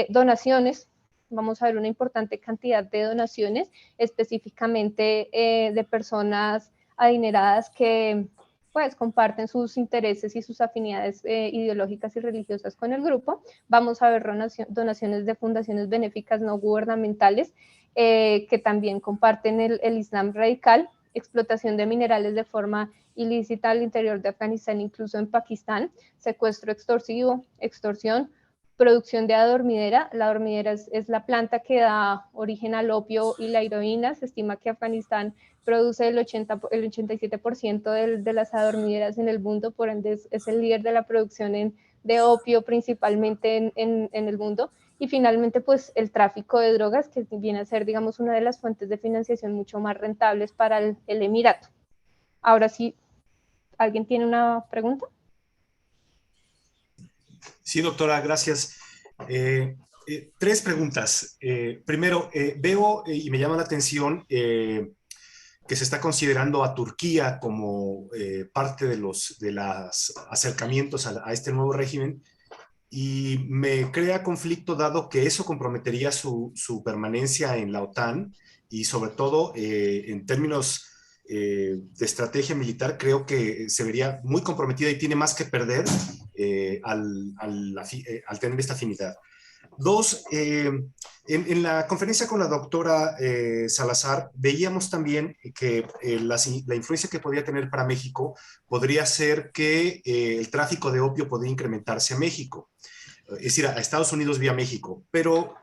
S2: Donaciones. Vamos a ver una importante cantidad de donaciones, específicamente de personas adineradas que pues comparten sus intereses y sus afinidades ideológicas y religiosas con el grupo. Vamos a ver donaciones de fundaciones benéficas no gubernamentales que también comparten el Islam radical, explotación de minerales de forma ilícita al interior de Afganistán, incluso en Pakistán, secuestro extorsivo, extorsión, producción de adormidera. La adormidera es la planta que da origen al opio y la heroína. Se estima que Afganistán produce el 87% de las adormideras en el mundo, por ende es el líder de la producción de opio principalmente en el mundo. Y finalmente, pues el tráfico de drogas, que viene a ser, digamos, una de las fuentes de financiación mucho más rentables para el Emirato. Ahora sí, ¿alguien tiene una pregunta?
S3: Sí, doctora, gracias. Tres preguntas. Primero, veo y me llama la atención que se está considerando a Turquía como parte de los acercamientos a este nuevo régimen, y me crea conflicto dado que eso comprometería su permanencia en la OTAN y sobre todo en términos de estrategia militar creo que se vería muy comprometida y tiene más que perder al tener esta afinidad. Dos, en la conferencia con la doctora Salazar veíamos también que la influencia que podría tener para México podría ser que el tráfico de opio podría incrementarse a México, es decir, a Estados Unidos vía México, pero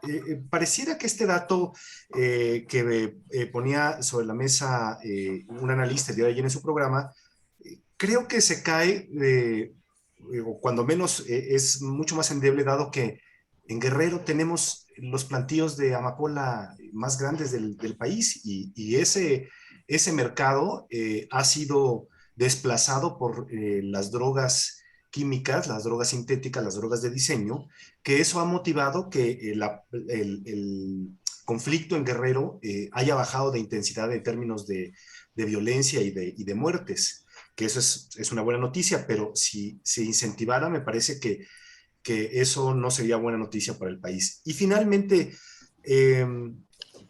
S3: pareciera que este dato que ponía sobre la mesa un analista el día de ayer en su programa, creo que se cae, o cuando menos es mucho más endeble, dado que en Guerrero tenemos los plantíos de amapola más grandes del país y ese mercado ha sido desplazado por las drogas químicas, las drogas sintéticas, las drogas de diseño, que eso ha motivado que el conflicto en Guerrero haya bajado de intensidad en términos de de violencia y de muertes, que eso es una buena noticia, pero si se incentivara, me parece que eso no sería buena noticia para el país. Y finalmente,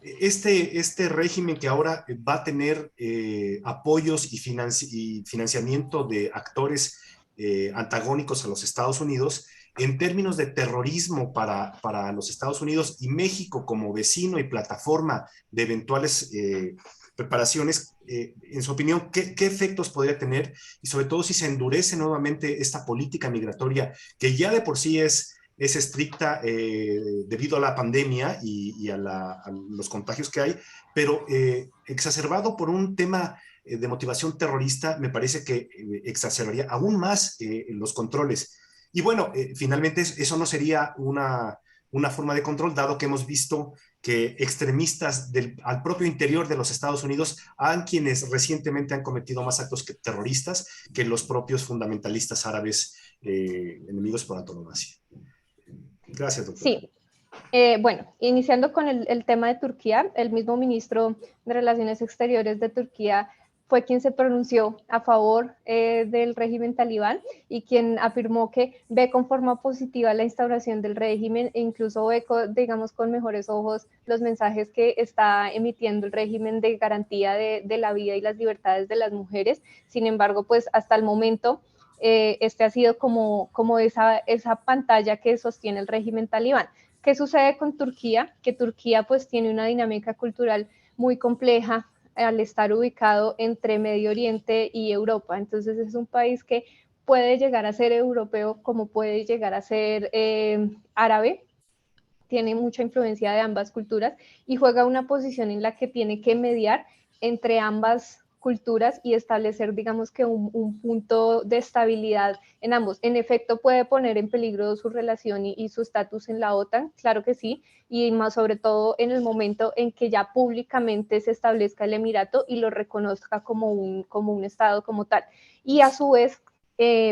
S3: este régimen que ahora va a tener apoyos y financiamiento de actores antagónicos a los Estados Unidos, en términos de terrorismo para los Estados Unidos y México como vecino y plataforma de eventuales preparaciones, en su opinión, ¿qué efectos podría tener? Y sobre todo si se endurece nuevamente esta política migratoria, que ya de por sí es estricta debido a la pandemia y a los contagios que hay, pero exacerbado por un tema de motivación terrorista, me parece que exacerbaría aún más los controles. Y bueno, finalmente eso no sería una forma de control, dado que hemos visto que extremistas al propio interior de los Estados Unidos han quienes recientemente han cometido más actos terroristas que los propios fundamentalistas árabes enemigos por antonomasia. Gracias, doctor.
S2: Sí. Bueno, iniciando con el tema de Turquía, el mismo ministro de Relaciones Exteriores de Turquía fue quien se pronunció a favor del régimen talibán y quien afirmó que ve con forma positiva la instauración del régimen e incluso ve, digamos, con mejores ojos los mensajes que está emitiendo el régimen de garantía de la vida y las libertades de las mujeres. Sin embargo, pues hasta el momento este ha sido como esa pantalla que sostiene el régimen talibán. ¿Qué sucede con Turquía? Que Turquía pues tiene una dinámica cultural muy compleja al estar ubicado entre Medio Oriente y Europa. Entonces es un país que puede llegar a ser europeo como puede llegar a ser árabe, tiene mucha influencia de ambas culturas y juega una posición en la que tiene que mediar entre ambas culturas y establecer, digamos que un punto de estabilidad en ambos. En efecto, puede poner en peligro su relación y su estatus en la OTAN, claro que sí, y más sobre todo en el momento en que ya públicamente se establezca el Emirato y lo reconozca como un Estado como tal. Y a su vez,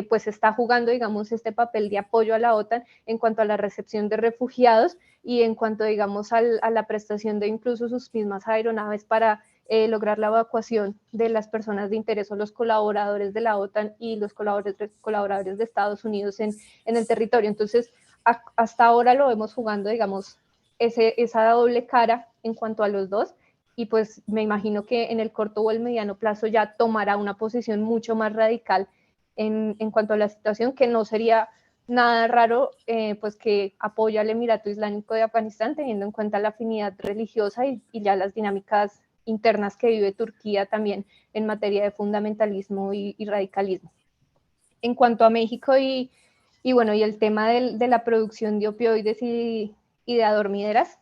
S2: pues está jugando, digamos, este papel de apoyo a la OTAN en cuanto a la recepción de refugiados y en cuanto, digamos, a la prestación de incluso sus mismas aeronaves para lograr la evacuación de las personas de interés o los colaboradores de la OTAN y los colaboradores de Estados Unidos en el territorio. Entonces, hasta ahora lo vemos jugando, digamos, esa doble cara en cuanto a los dos, y pues me imagino que en el corto o el mediano plazo ya tomará una posición mucho más radical en cuanto a la situación, que no sería nada raro, pues que apoya al Emirato Islámico de Afganistán, teniendo en cuenta la afinidad religiosa y ya las dinámicas internas que vive Turquía también en materia de fundamentalismo y radicalismo. En cuanto a México y bueno, y el tema de la producción de opioides y de adormideras,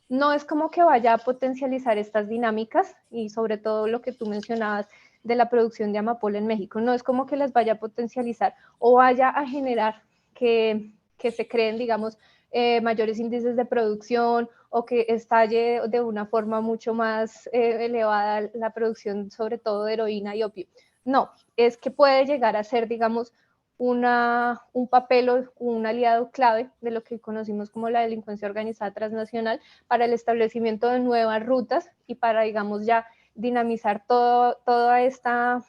S2: no es como que vaya a potencializar estas dinámicas y sobre todo lo que tú mencionabas de la producción de amapola en México, no es como que las vaya a potencializar o vaya a generar que se creen, digamos, mayores índices de producción o que estalle de una forma mucho más elevada la producción, sobre todo de heroína y opio. No, es que puede llegar a ser, digamos, un papel o un aliado clave de lo que conocimos como la delincuencia organizada transnacional para el establecimiento de nuevas rutas y para, digamos, ya dinamizar toda esta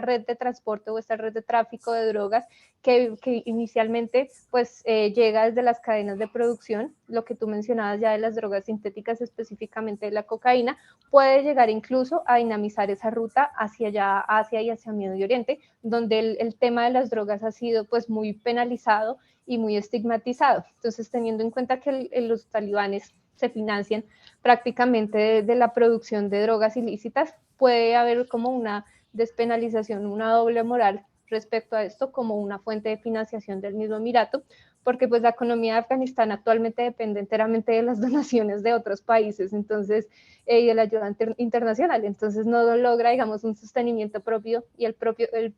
S2: red de transporte o esta red de tráfico de drogas que inicialmente pues llega desde las cadenas de producción, lo que tú mencionabas ya de las drogas sintéticas, específicamente de la cocaína, puede llegar incluso a dinamizar esa ruta hacia allá, Asia y hacia Medio Oriente, donde el tema de las drogas ha sido pues muy penalizado y muy estigmatizado. Entonces, teniendo en cuenta que los talibanes se financian prácticamente de la producción de drogas ilícitas, puede haber como una despenalización, una doble moral respecto a esto como una fuente de financiación del mismo Emirato, porque pues la economía de Afganistán actualmente depende enteramente de las donaciones de otros países, entonces, y de la ayuda internacional, entonces no logra, digamos, un sostenimiento propio, y el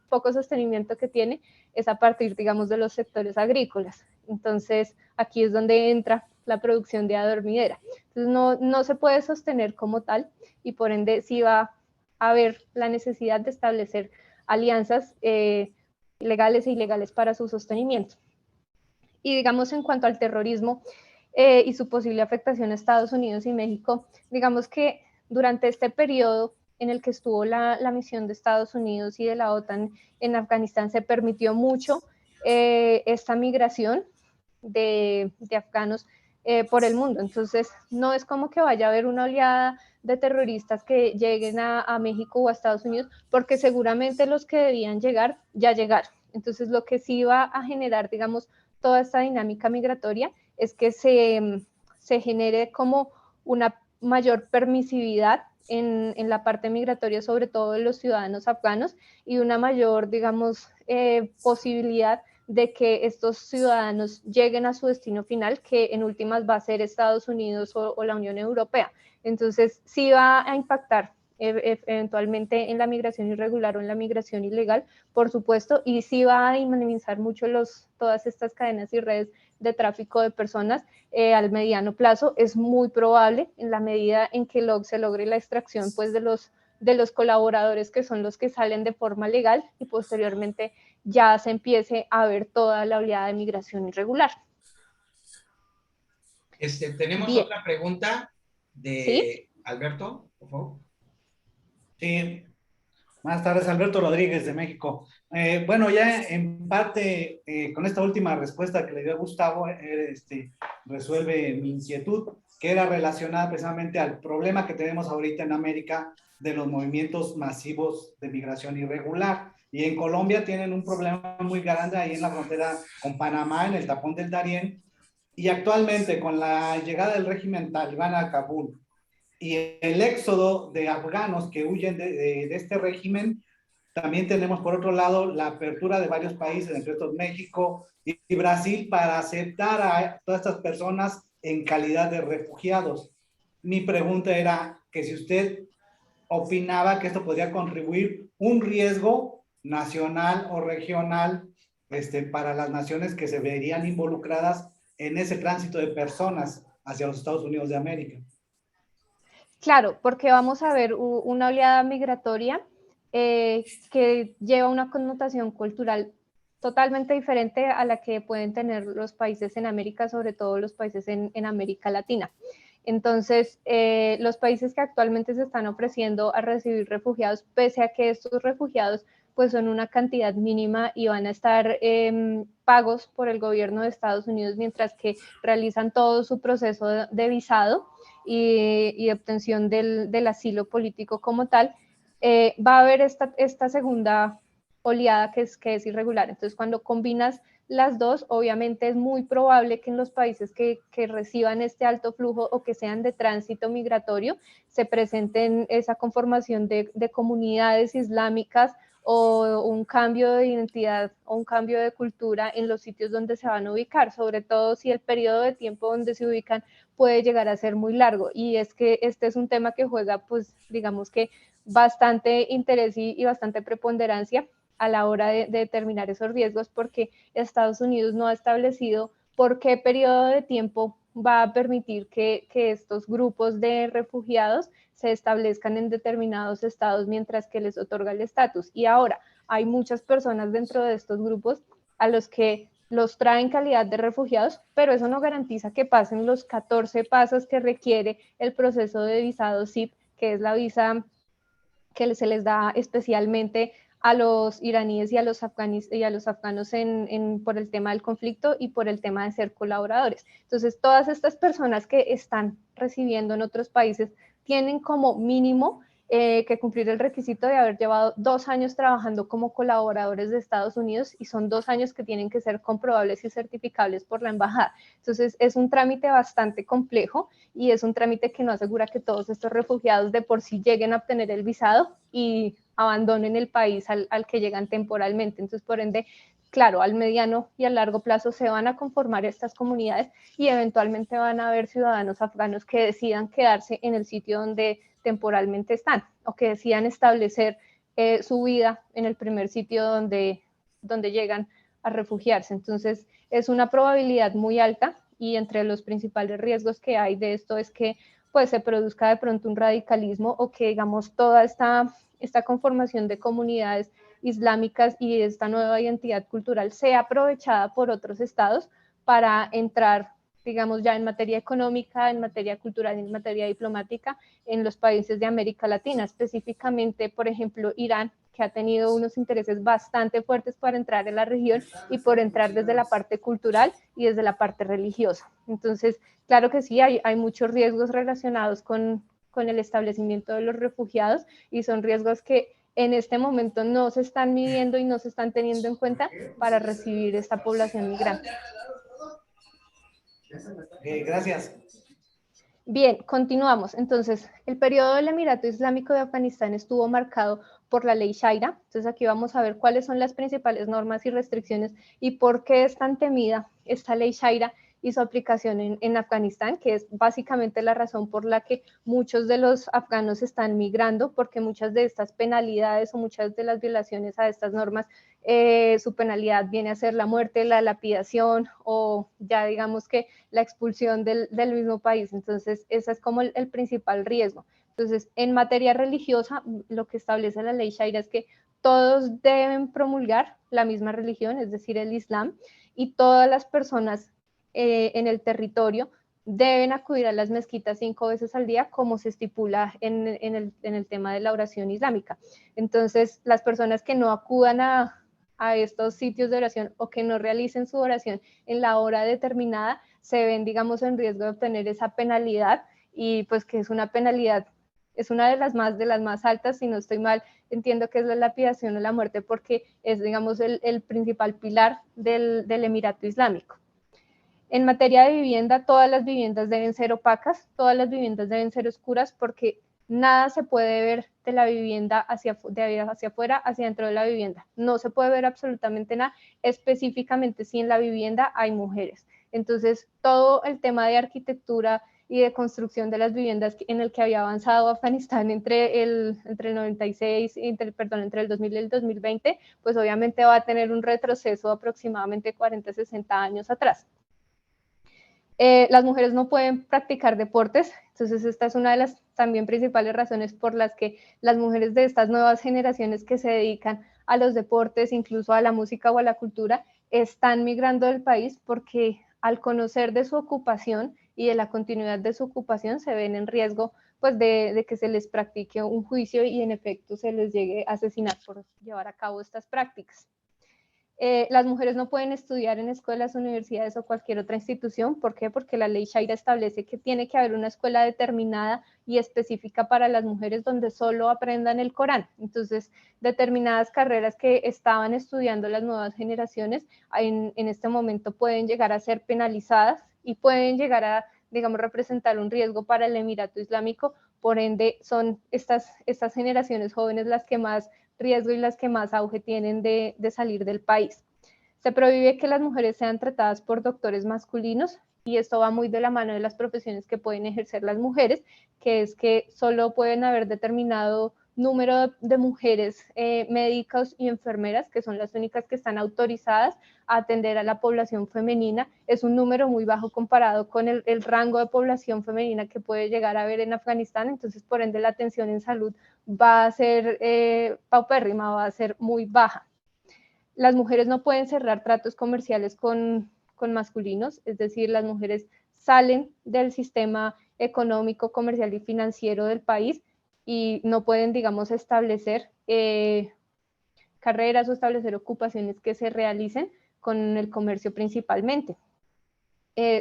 S2: poco sostenimiento que tiene es a partir, digamos, de los sectores agrícolas. Entonces, aquí es donde entra la producción de adormidera. Entonces, no se puede sostener como tal, y por ende sí va a haber la necesidad de establecer alianzas legales e ilegales para su sostenimiento. Y digamos, en cuanto al terrorismo y su posible afectación a Estados Unidos y México, digamos que durante este periodo en el que estuvo la misión de Estados Unidos y de la OTAN en Afganistán, se permitió mucho esta migración de afganos por el mundo. Entonces, no es como que vaya a haber una oleada de terroristas que lleguen a México o a Estados Unidos, porque seguramente los que debían llegar ya llegaron. Entonces, lo que sí va a generar, digamos, toda esta dinámica migratoria es que se genere como una mayor permisividad en la parte migratoria, sobre todo de los ciudadanos afganos, y una mayor, digamos, posibilidad de que estos ciudadanos lleguen a su destino final, que en últimas va a ser Estados Unidos o la Unión Europea. Entonces, sí va a impactar eventualmente en la migración irregular o en la migración ilegal, por supuesto, y sí va a minimizar mucho todas estas cadenas y redes de tráfico de personas al mediano plazo. Es muy probable, en la medida en que se logre la extracción pues, de los colaboradores, que son los que salen de forma legal, y posteriormente ya se empiece a ver toda la oleada de migración irregular.
S1: Tenemos
S2: Bien.
S1: otra pregunta de
S2: ¿Sí?
S1: Alberto, por favor.
S4: Sí, buenas tardes, Alberto Rodríguez de México. Bueno, ya en parte con esta última respuesta que le dio a Gustavo, resuelve mi inquietud, que era relacionada precisamente al problema que tenemos ahorita en América de los movimientos masivos de migración irregular. Y en Colombia tienen un problema muy grande ahí en la frontera con Panamá, en el tapón del Darién. Y actualmente, con la llegada del régimen talibán a Kabul y el éxodo de afganos que huyen de este régimen, también tenemos por otro lado la apertura de varios países, entre estos México y Brasil, para aceptar a todas estas personas en calidad de refugiados. Mi pregunta era que si usted opinaba que esto podría contribuir un riesgo nacional o regional para las naciones que se verían involucradas en ese tránsito de personas hacia los Estados Unidos de América.
S2: Claro, porque vamos a ver una oleada migratoria que lleva una connotación cultural totalmente diferente a la que pueden tener los países en América, sobre todo los países en América Latina. Entonces, los países que actualmente se están ofreciendo a recibir refugiados, pese a que estos refugiados pues son una cantidad mínima y van a estar pagos por el gobierno de Estados Unidos mientras que realizan todo su proceso de visado y obtención del asilo político como tal, va a haber esta segunda oleada que es irregular. Entonces, cuando combinas las dos, obviamente es muy probable que en los países que reciban este alto flujo o que sean de tránsito migratorio, se presenten esa conformación de comunidades islámicas o un cambio de identidad o un cambio de cultura en los sitios donde se van a ubicar, sobre todo si el periodo de tiempo donde se ubican puede llegar a ser muy largo. Y es que este es un tema que juega, pues, digamos que bastante interés y bastante preponderancia a la hora de determinar esos riesgos, porque Estados Unidos no ha establecido por qué periodo de tiempo va a permitir que estos grupos de refugiados se establezcan en determinados estados mientras que les otorga el estatus. Y ahora hay muchas personas dentro de estos grupos a los que los traen calidad de refugiados, pero eso no garantiza que pasen los 14 pasos que requiere el proceso de visado SIP, que es la visa que se les da especialmente a los iraníes y a los afganos por el tema del conflicto y por el tema de ser colaboradores. Entonces, todas estas personas que están recibiendo en otros países tienen como mínimo que cumplir el requisito de haber llevado 2 años trabajando como colaboradores de Estados Unidos, y son 2 años que tienen que ser comprobables y certificables por la embajada. Entonces, es un trámite bastante complejo y es un trámite que no asegura que todos estos refugiados de por sí lleguen a obtener el visado y abandonen el país al que llegan temporalmente. Entonces, por ende, claro, al mediano y a largo plazo se van a conformar estas comunidades y eventualmente van a haber ciudadanos afganos que decidan quedarse en el sitio donde temporalmente están, o que decidan establecer su vida en el primer sitio donde llegan a refugiarse. Entonces, es una probabilidad muy alta, y entre los principales riesgos que hay de esto es que pues se produzca de pronto un radicalismo, o que, digamos, toda esta conformación de comunidades islámicas y esta nueva identidad cultural sea aprovechada por otros estados para entrar digamos ya en materia económica, en materia cultural, en materia diplomática, en los países de América Latina, específicamente, por ejemplo, Irán, que ha tenido unos intereses bastante fuertes para entrar en la región y por entrar desde la parte cultural y desde la parte religiosa. Entonces, claro que sí, hay muchos riesgos relacionados con el establecimiento de los refugiados y son riesgos que en este momento no se están midiendo y no se están teniendo en cuenta para recibir esta población migrante.
S4: Gracias.
S2: Bien, continuamos. Entonces, el periodo del Emirato Islámico de Afganistán estuvo marcado por la ley Sharia. Entonces, aquí vamos a ver cuáles son las principales normas y restricciones y por qué es tan temida esta ley Sharia y su aplicación en Afganistán, que es básicamente la razón por la que muchos de los afganos están migrando, porque muchas de estas penalidades o muchas de las violaciones a estas normas, su penalidad viene a ser la muerte, la lapidación o ya digamos que la expulsión del mismo país. Entonces, ese es como el principal riesgo. Entonces, en materia religiosa, lo que establece la ley Sharia es que todos deben promulgar la misma religión, es decir, el Islam, y todas las personas en el territorio deben acudir a las mezquitas 5 veces al día, como se estipula en el tema de la oración islámica. Entonces, las personas que no acudan a estos sitios de oración o que no realicen su oración en la hora determinada, se ven, digamos, en riesgo de obtener esa penalidad, y pues que es una penalidad, es una de las más altas, si no estoy mal, entiendo que es la lapidación o la muerte, porque es, digamos, el principal pilar del Emirato Islámico. En materia de vivienda, todas las viviendas deben ser opacas, todas las viviendas deben ser oscuras, porque nada se puede ver de la vivienda hacia afuera, hacia dentro de la vivienda. No se puede ver absolutamente nada, específicamente si en la vivienda hay mujeres. Entonces, todo el tema de arquitectura y de construcción de las viviendas en el que había avanzado Afganistán entre el 96, entre el 2000 y el 2020, pues obviamente va a tener un retroceso de aproximadamente 40, 60 años atrás. Las mujeres no pueden practicar deportes, entonces esta es una de las también principales razones por las que las mujeres de estas nuevas generaciones que se dedican a los deportes, incluso a la música o a la cultura, están migrando del país, porque al conocer de su ocupación y de la continuidad de su ocupación se ven en riesgo pues de que se les practique un juicio y en efecto se les llegue a asesinar por llevar a cabo estas prácticas. Las mujeres no pueden estudiar en escuelas, universidades o cualquier otra institución. ¿Por qué? Porque la ley Sharia establece que tiene que haber una escuela determinada y específica para las mujeres donde solo aprendan el Corán. Entonces, determinadas carreras que estaban estudiando las nuevas generaciones en este momento pueden llegar a ser penalizadas y pueden llegar a, digamos, representar un riesgo para el Emirato Islámico. Por ende, son estas generaciones jóvenes las que más riesgo y las que más auge tienen de salir del país. Se prohíbe que las mujeres sean tratadas por doctores masculinos, y esto va muy de la mano de las profesiones que pueden ejercer las mujeres, que es que solo pueden haber determinado número de mujeres médicos y enfermeras, que son las únicas que están autorizadas a atender a la población femenina. Es un número muy bajo comparado con el rango de población femenina que puede llegar a haber en Afganistán. Entonces, por ende, la atención en salud va a ser paupérrima, va a ser muy baja. Las mujeres no pueden cerrar tratos comerciales con masculinos, es decir, las mujeres salen del sistema económico, comercial y financiero del país y no pueden, digamos, establecer carreras o establecer ocupaciones que se realicen con el comercio principalmente.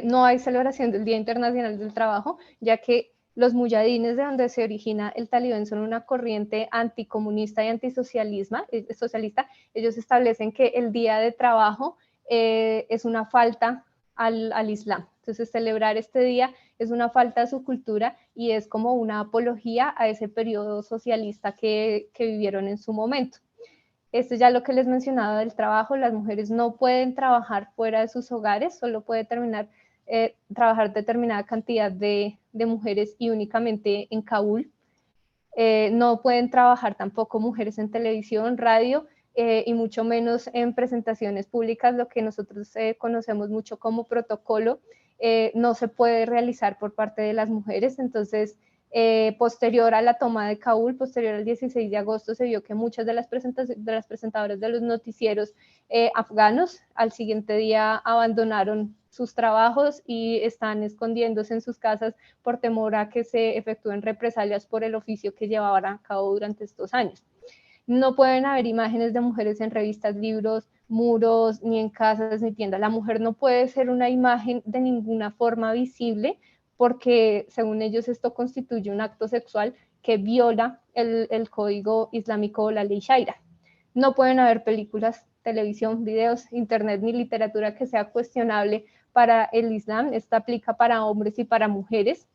S2: No hay celebración del Día Internacional del Trabajo, ya que los muyadines, de donde se origina el talibán, son una corriente anticomunista y antisocialista. Ellos establecen que el día de trabajo es una falta al Islam. Entonces, celebrar este día es una falta a su cultura y es como una apología a ese periodo socialista que vivieron en su momento. Esto ya lo que les mencionaba del trabajo, las mujeres no pueden trabajar fuera de sus hogares, solo puede trabajar determinada cantidad de mujeres y únicamente en Kabul. No pueden trabajar tampoco mujeres en televisión, radio y mucho menos en presentaciones públicas, lo que nosotros conocemos mucho como protocolo, no se puede realizar por parte de las mujeres. Entonces, Posterior a la toma de Kabul, posterior al 16 de agosto, se vio que muchas de las presentadoras de los noticieros afganos al siguiente día abandonaron sus trabajos y están escondiéndose en sus casas por temor a que se efectúen represalias por el oficio que llevaban a cabo durante estos años. No pueden haber imágenes de mujeres en revistas, libros, muros, ni en casas, ni tiendas. La mujer no puede ser una imagen de ninguna forma visible porque, según ellos, esto constituye un acto sexual que viola el código islámico o la ley Sharia. No pueden haber películas, televisión, videos, internet ni literatura que sea cuestionable para el Islam. Esto aplica para hombres y para mujeres.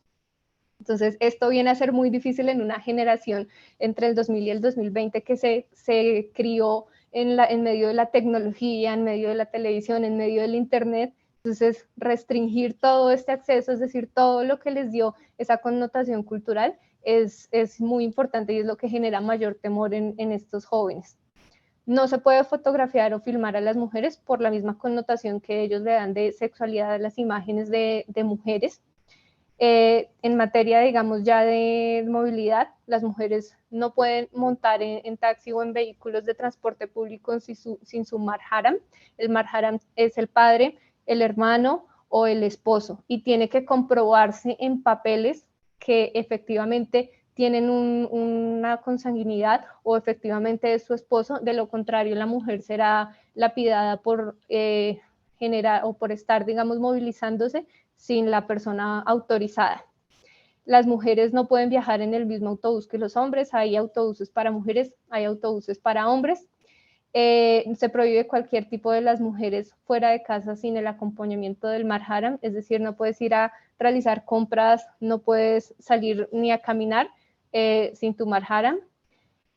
S2: Entonces, esto viene a ser muy difícil en una generación entre el 2000 y el 2020 que se crió en medio de la tecnología, en medio de la televisión, en medio del internet. Entonces, restringir todo este acceso, es decir, todo lo que les dio esa connotación cultural, es muy importante y es lo que genera mayor temor en estos jóvenes. No se puede fotografiar o filmar a las mujeres por la misma connotación que ellos le dan de sexualidad a las imágenes de mujeres. En materia, digamos, ya de movilidad, las mujeres no pueden montar en taxi o en vehículos de transporte público sin su marharam. El marharam es el padre, el hermano o el esposo y tiene que comprobarse en papeles que efectivamente tienen una consanguinidad o efectivamente es su esposo. De lo contrario, la mujer será lapidada por generar o por estar, digamos, movilizándose sin la persona autorizada. Las mujeres no pueden viajar en el mismo autobús que los hombres. Hay autobuses para mujeres, hay autobuses para hombres. Se prohíbe cualquier tipo de las mujeres fuera de casa sin el acompañamiento del marharam, es decir, no puedes ir a realizar compras, no puedes salir ni a caminar sin tu marharam.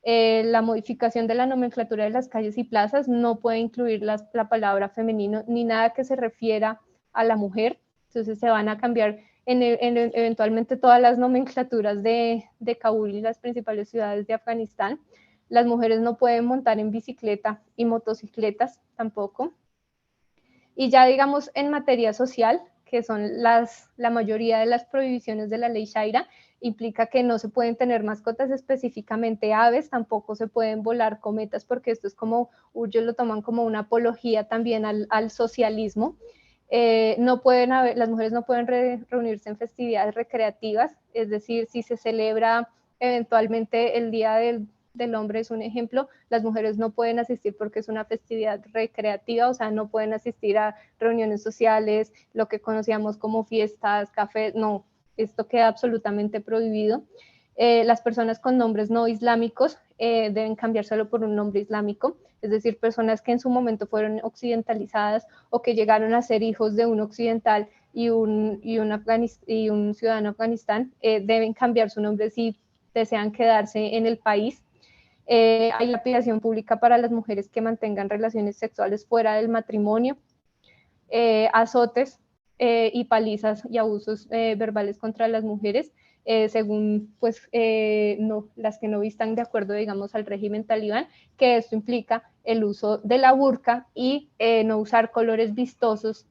S2: La modificación de la nomenclatura de las calles y plazas no puede incluir la palabra femenino ni nada que se refiera a la mujer. Entonces se van a cambiar eventualmente todas las nomenclaturas de Kabul y las principales ciudades de Afganistán. Las mujeres no pueden montar en bicicleta y motocicletas tampoco. Y ya digamos en materia social, que son la mayoría de las prohibiciones de la ley Sharia, implica que no se pueden tener mascotas, específicamente aves, tampoco se pueden volar cometas, porque esto es como, ellos lo toman como una apología también al socialismo. Las mujeres no pueden reunirse en festividades recreativas, es decir, si se celebra eventualmente el Día del Hombre, es un ejemplo, las mujeres no pueden asistir porque es una festividad recreativa, o sea, no pueden asistir a reuniones sociales, lo que conocíamos como fiestas, cafés, no, esto queda absolutamente prohibido. Las personas con nombres no islámicos deben cambiárselo por un nombre islámico, es decir, personas que en su momento fueron occidentalizadas o que llegaron a ser hijos de un occidental y un ciudadano de Afganistán, deben cambiar su nombre si desean quedarse en el país. Hay lapidación pública para las mujeres que mantengan relaciones sexuales fuera del matrimonio, azotes y palizas y abusos verbales contra las mujeres, según pues las que no vistan de acuerdo, digamos, al régimen talibán, que esto implica el uso de la burka y no usar colores vistosos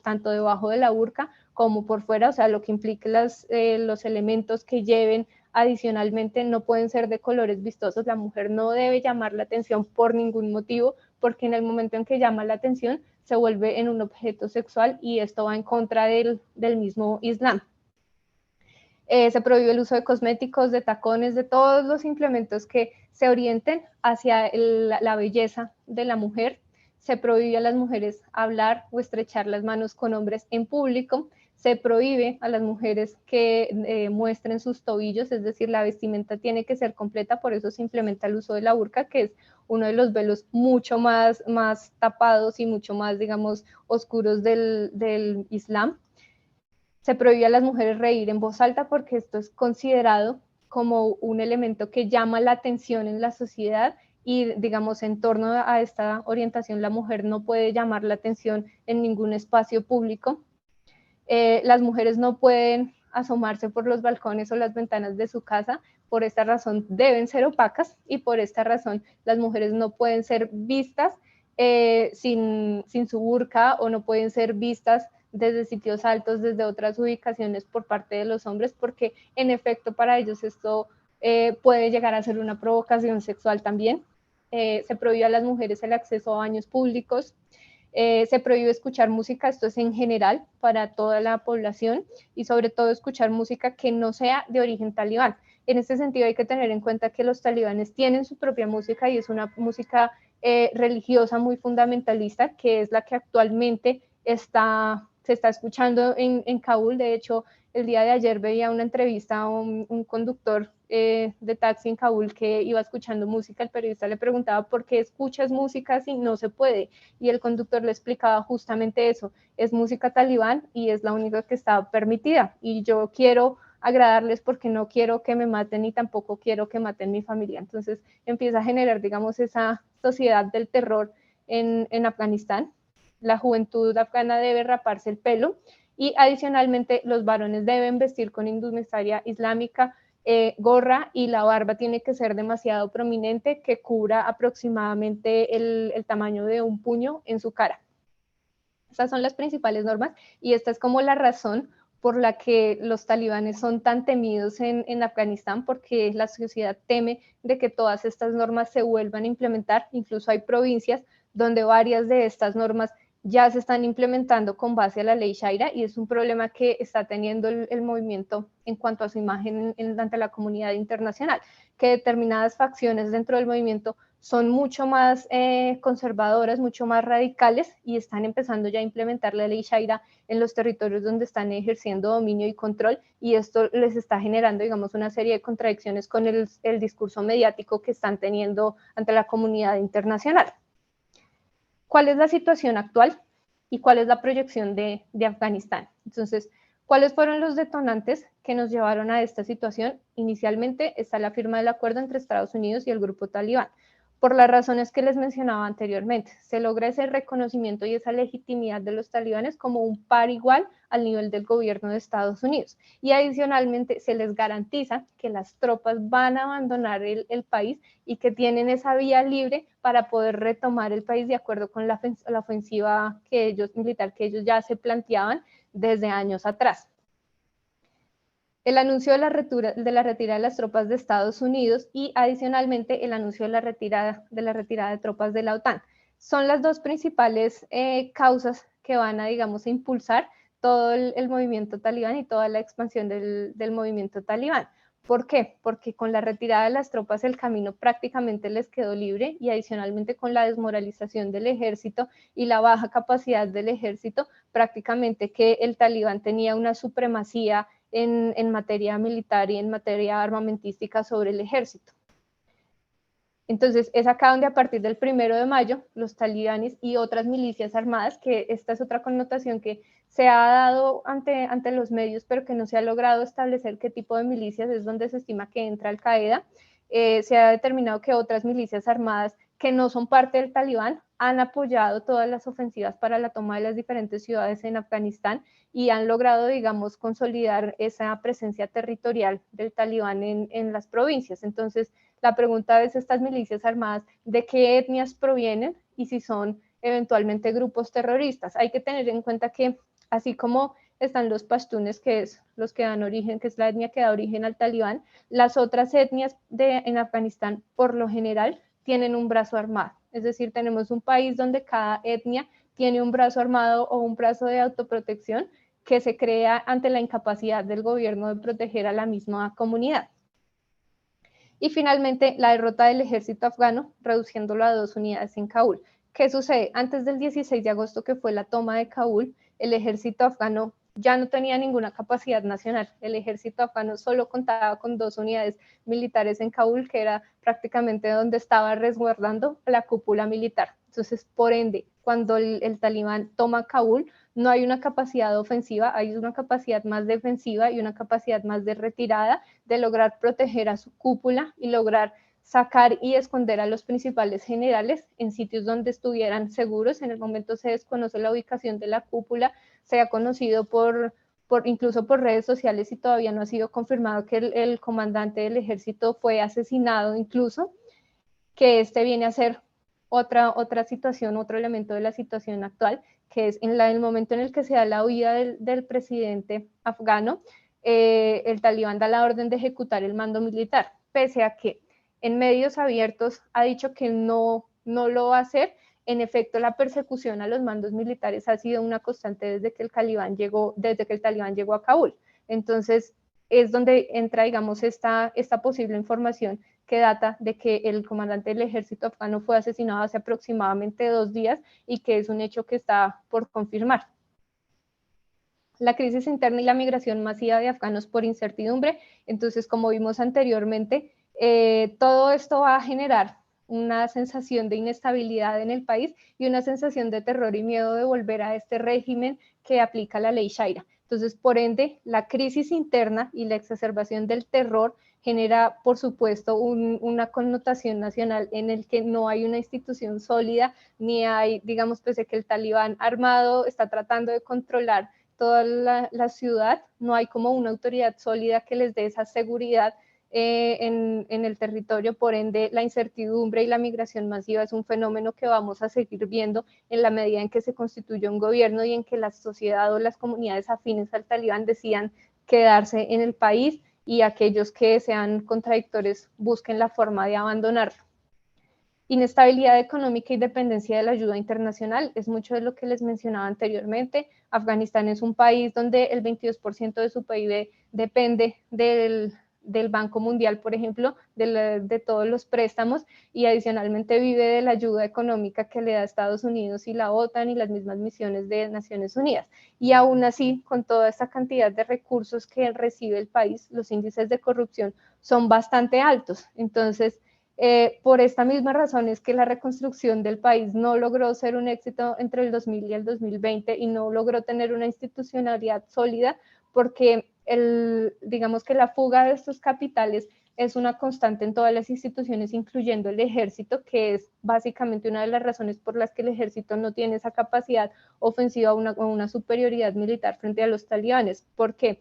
S2: tanto debajo de la burka como por fuera, o sea, lo que implica los elementos que lleven adicionalmente no pueden ser de colores vistosos. La mujer no debe llamar la atención por ningún motivo, porque en el momento en que llama la atención se vuelve en un objeto sexual y esto va en contra del mismo Islam. Se prohíbe el uso de cosméticos, de tacones, de todos los implementos que se orienten hacia la belleza de la mujer. Se prohíbe a las mujeres hablar o estrechar las manos con hombres en público. Se prohíbe a las mujeres que muestren sus tobillos, es decir, la vestimenta tiene que ser completa, por eso se implementa el uso de la burka, que es uno de los velos mucho más tapados y mucho más, digamos, oscuros del Islam. Se prohíbe a las mujeres reír en voz alta porque esto es considerado como un elemento que llama la atención en la sociedad y, digamos, en torno a esta orientación la mujer no puede llamar la atención en ningún espacio público. Las mujeres no pueden asomarse por los balcones o las ventanas de su casa, por esta razón deben ser opacas y por esta razón las mujeres no pueden ser vistas sin su burka o no pueden ser vistas desde sitios altos, desde otras ubicaciones por parte de los hombres, porque en efecto para ellos esto puede llegar a ser una provocación sexual también. Se prohíbe a las mujeres el acceso a baños públicos, se prohíbe escuchar música, esto es en general para toda la población, y sobre todo escuchar música que no sea de origen talibán. En este sentido hay que tener en cuenta que los talibanes tienen su propia música y es una música religiosa muy fundamentalista, que es la que actualmente se está escuchando en Kabul. De hecho, el día de ayer veía una entrevista a un conductor de taxi en Kabul que iba escuchando música. El periodista le preguntaba por qué escuchas música si no se puede, y el conductor le explicaba justamente eso: es música talibán y es la única que está permitida, y yo quiero agradarles porque no quiero que me maten y tampoco quiero que maten mi familia. Entonces empieza a generar, digamos, esa sociedad del terror en Afganistán. La juventud afgana debe raparse el pelo, y adicionalmente los varones deben vestir con indumentaria islámica, gorra, y la barba tiene que ser demasiado prominente, que cubra aproximadamente el tamaño de un puño en su cara. Estas son las principales normas, y esta es como la razón por la que los talibanes son tan temidos en Afganistán, porque la sociedad teme de que todas estas normas se vuelvan a implementar. Incluso hay provincias donde varias de estas normas ya se están implementando con base a la ley Sharia, y es un problema que está teniendo el movimiento en cuanto a su imagen ante la comunidad internacional, que determinadas facciones dentro del movimiento son mucho más conservadoras, mucho más radicales, y están empezando ya a implementar la ley Sharia en los territorios donde están ejerciendo dominio y control, y esto les está generando, digamos, una serie de contradicciones con el discurso mediático que están teniendo ante la comunidad internacional. ¿Cuál es la situación actual y cuál es la proyección de Afganistán? Entonces, ¿cuáles fueron los detonantes que nos llevaron a esta situación? Inicialmente está la firma del acuerdo entre Estados Unidos y el grupo talibán, por las razones que les mencionaba anteriormente. Se logra ese reconocimiento y esa legitimidad de los talibanes como un par igual al nivel del gobierno de Estados Unidos. Y adicionalmente se les garantiza que las tropas van a abandonar el país y que tienen esa vía libre para poder retomar el país de acuerdo con la ofensiva militar que ellos ya se planteaban desde años atrás. El anuncio de la retirada de las tropas de Estados Unidos y adicionalmente el anuncio de la retirada de tropas de la OTAN son las dos principales causas que van a, digamos, impulsar todo el movimiento talibán y toda la expansión del movimiento talibán. ¿Por qué? Porque con la retirada de las tropas el camino prácticamente les quedó libre, y adicionalmente con la desmoralización del ejército y la baja capacidad del ejército, prácticamente que el talibán tenía una supremacía en materia militar y en materia armamentística sobre el ejército. Entonces es acá donde a partir del 1 de mayo los talibanes y otras milicias armadas, que esta es otra connotación que se ha dado ante los medios, pero que no se ha logrado establecer qué tipo de milicias, es donde se estima que entra Al Qaeda. Se ha determinado que otras milicias armadas que no son parte del talibán han apoyado todas las ofensivas para la toma de las diferentes ciudades en Afganistán y han logrado, digamos, consolidar esa presencia territorial del talibán en las provincias. Entonces, la pregunta es, estas milicias armadas, ¿de qué etnias provienen y si son eventualmente grupos terroristas? Hay que tener en cuenta que, así como están los pashtunes, que es los que dan origen, que es la etnia que da origen al talibán, las otras etnias en Afganistán, por lo general, tienen un brazo armado. Es decir, tenemos un país donde cada etnia tiene un brazo armado o un brazo de autoprotección que se crea ante la incapacidad del gobierno de proteger a la misma comunidad. Y finalmente, la derrota del ejército afgano, reduciéndolo a 2 unidades en Kabul. ¿Qué sucede? Antes del 16 de agosto, que fue la toma de Kabul, el ejército afgano ya no tenía ninguna capacidad nacional. El ejército afgano solo contaba con 2 unidades militares en Kabul, que era prácticamente donde estaba resguardando la cúpula militar. Entonces, por ende, cuando el talibán toma Kabul, no hay una capacidad ofensiva, hay una capacidad más defensiva y una capacidad más de retirada, de lograr proteger a su cúpula y lograr sacar y esconder a los principales generales en sitios donde estuvieran seguros. En el momento se desconoce la ubicación de la cúpula, se ha conocido incluso por redes sociales, y todavía no ha sido confirmado que el comandante del ejército fue asesinado, incluso, que este viene a ser otra situación, otro elemento de la situación actual, que es en el momento en el que se da la huida del presidente afgano, el talibán da la orden de ejecutar el mando militar, pese a que en medios abiertos ha dicho que no lo va a hacer. En efecto, la persecución a los mandos militares ha sido una constante desde que el talibán llegó a Kabul. Entonces, es donde entra, digamos, esta posible información que data de que el comandante del ejército afgano fue asesinado hace aproximadamente 2 días y que es un hecho que está por confirmar. La crisis interna y la migración masiva de afganos por incertidumbre. Entonces, como vimos anteriormente, todo esto va a generar una sensación de inestabilidad en el país y una sensación de terror y miedo de volver a este régimen que aplica la ley Sharia. Entonces, por ende, la crisis interna y la exacerbación del terror genera, por supuesto, una connotación nacional en el que no hay una institución sólida, ni hay, digamos, pese a que el talibán armado está tratando de controlar toda la ciudad, no hay como una autoridad sólida que les dé esa seguridad en el territorio. Por ende, la incertidumbre y la migración masiva es un fenómeno que vamos a seguir viendo en la medida en que se constituye un gobierno y en que la sociedad o las comunidades afines al talibán decidan quedarse en el país y aquellos que sean contradictores busquen la forma de abandonarlo. Inestabilidad económica y dependencia de la ayuda internacional es mucho de lo que les mencionaba anteriormente. Afganistán es un país donde el 22% de su PIB depende del Banco Mundial, por ejemplo, de todos los préstamos, y adicionalmente vive de la ayuda económica que le da Estados Unidos y la OTAN y las mismas misiones de Naciones Unidas. Y aún así, con toda esta cantidad de recursos que recibe el país, los índices de corrupción son bastante altos. Entonces, por esta misma razón es que la reconstrucción del país no logró ser un éxito entre el 2000 y el 2020 y no logró tener una institucionalidad sólida, porque digamos que la fuga de estos capitales es una constante en todas las instituciones, incluyendo el ejército, que es básicamente una de las razones por las que el ejército no tiene esa capacidad ofensiva o una superioridad militar frente a los talibanes. ¿Por qué?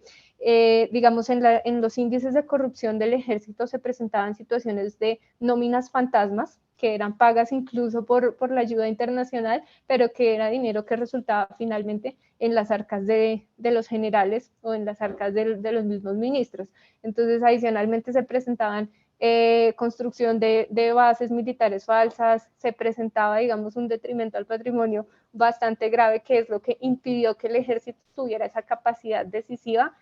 S2: Digamos, en los índices de corrupción del ejército se presentaban situaciones de nóminas fantasmas, que eran pagas incluso por la ayuda internacional, pero que era dinero que resultaba finalmente en las arcas de los generales o en las arcas de los mismos ministros. Entonces, adicionalmente se presentaban construcción de bases militares falsas, se presentaba, digamos, un detrimento al patrimonio bastante grave, que es lo que impidió que el ejército tuviera esa capacidad decisiva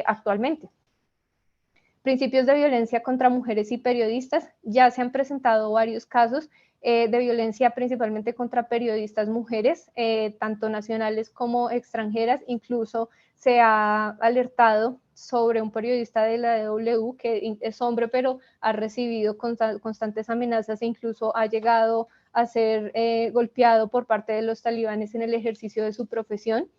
S2: actualmente. Principios de violencia contra mujeres y periodistas. Ya se han presentado varios casos de violencia principalmente contra periodistas mujeres, tanto nacionales como extranjeras. Incluso se ha alertado sobre un periodista de la DW que es hombre, pero ha recibido constantes amenazas e incluso ha llegado a ser golpeado por parte de los talibanes en el ejercicio de su profesión.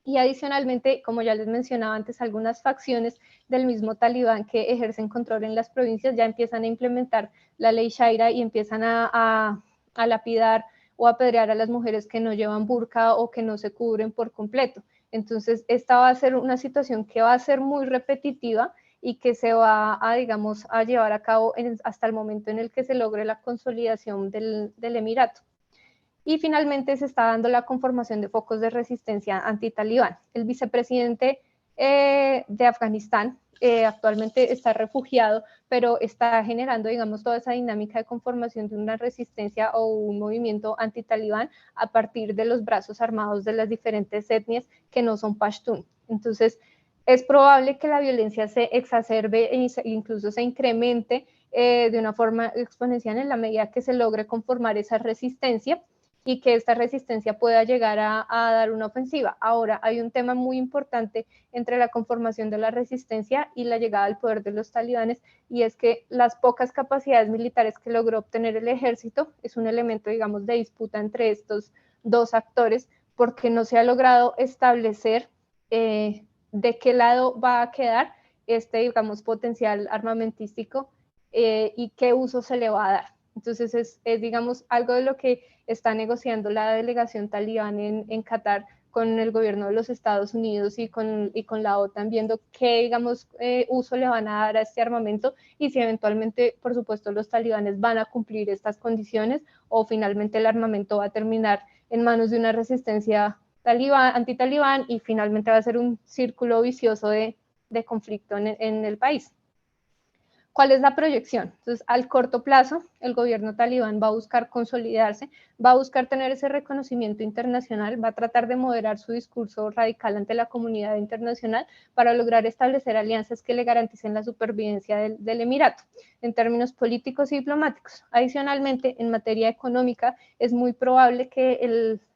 S2: Y adicionalmente, como ya les mencionaba antes, algunas facciones del mismo talibán que ejercen control en las provincias ya empiezan a implementar la ley Sharia y empiezan a lapidar o apedrear a las mujeres que no llevan burka o que no se cubren por completo. Entonces, esta va a ser una situación que va a ser muy repetitiva y que se va a, digamos, a llevar a cabo hasta el momento en el que se logre la consolidación del emirato. Y finalmente se está dando la conformación de focos de resistencia anti-talibán. El vicepresidente de Afganistán actualmente está refugiado, pero está generando, digamos, toda esa dinámica de conformación de una resistencia o un movimiento anti-talibán a partir de los brazos armados de las diferentes etnias que no son pashtun. Entonces, es probable que la violencia se exacerbe e incluso se incremente de una forma exponencial en la medida que se logre conformar esa resistencia y que esta resistencia pueda llegar a dar una ofensiva. Ahora, hay un tema muy importante entre la conformación de la resistencia y la llegada al poder de los talibanes, y es que las pocas capacidades militares que logró obtener el ejército es un elemento, digamos, de disputa entre estos dos actores, porque no se ha logrado establecer de qué lado va a quedar este, digamos, potencial armamentístico y qué uso se le va a dar. Entonces es, digamos, algo de lo que está negociando la delegación talibán en Qatar con el gobierno de los Estados Unidos y con la OTAN, viendo qué, digamos, uso le van a dar a este armamento y si eventualmente, por supuesto, los talibanes van a cumplir estas condiciones o finalmente el armamento va a terminar en manos de una resistencia antitalibán y finalmente va a ser un círculo vicioso de conflicto en el país. ¿Cuál es la proyección? Entonces, al corto plazo, el gobierno talibán va a buscar consolidarse, va a buscar tener ese reconocimiento internacional, va a tratar de moderar su discurso radical ante la comunidad internacional para lograr establecer alianzas que le garanticen la supervivencia del Emirato en términos políticos y diplomáticos. Adicionalmente, en materia económica, es muy probable que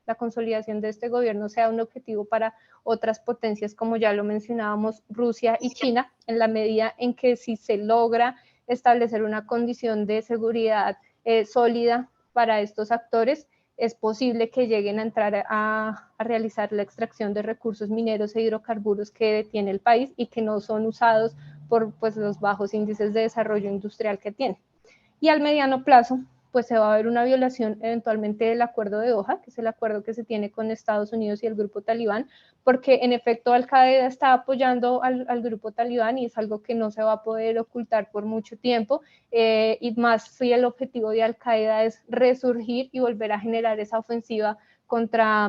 S2: la consolidación de este gobierno sea un objetivo para otras potencias, como ya lo mencionábamos, Rusia y China, en la medida en que si se logra establecer una condición de seguridad sólida para estos actores, es posible que lleguen a entrar a realizar la extracción de recursos mineros e hidrocarburos que detiene el país y que no son usados por pues, los bajos índices de desarrollo industrial que tiene. Y al mediano plazo, pues se va a ver una violación eventualmente del acuerdo de Doha, que es el acuerdo que se tiene con Estados Unidos y el grupo talibán, porque en efecto Al-Qaeda está apoyando al grupo talibán y es algo que no se va a poder ocultar por mucho tiempo, y más si el objetivo de Al-Qaeda es resurgir y volver a generar esa ofensiva contra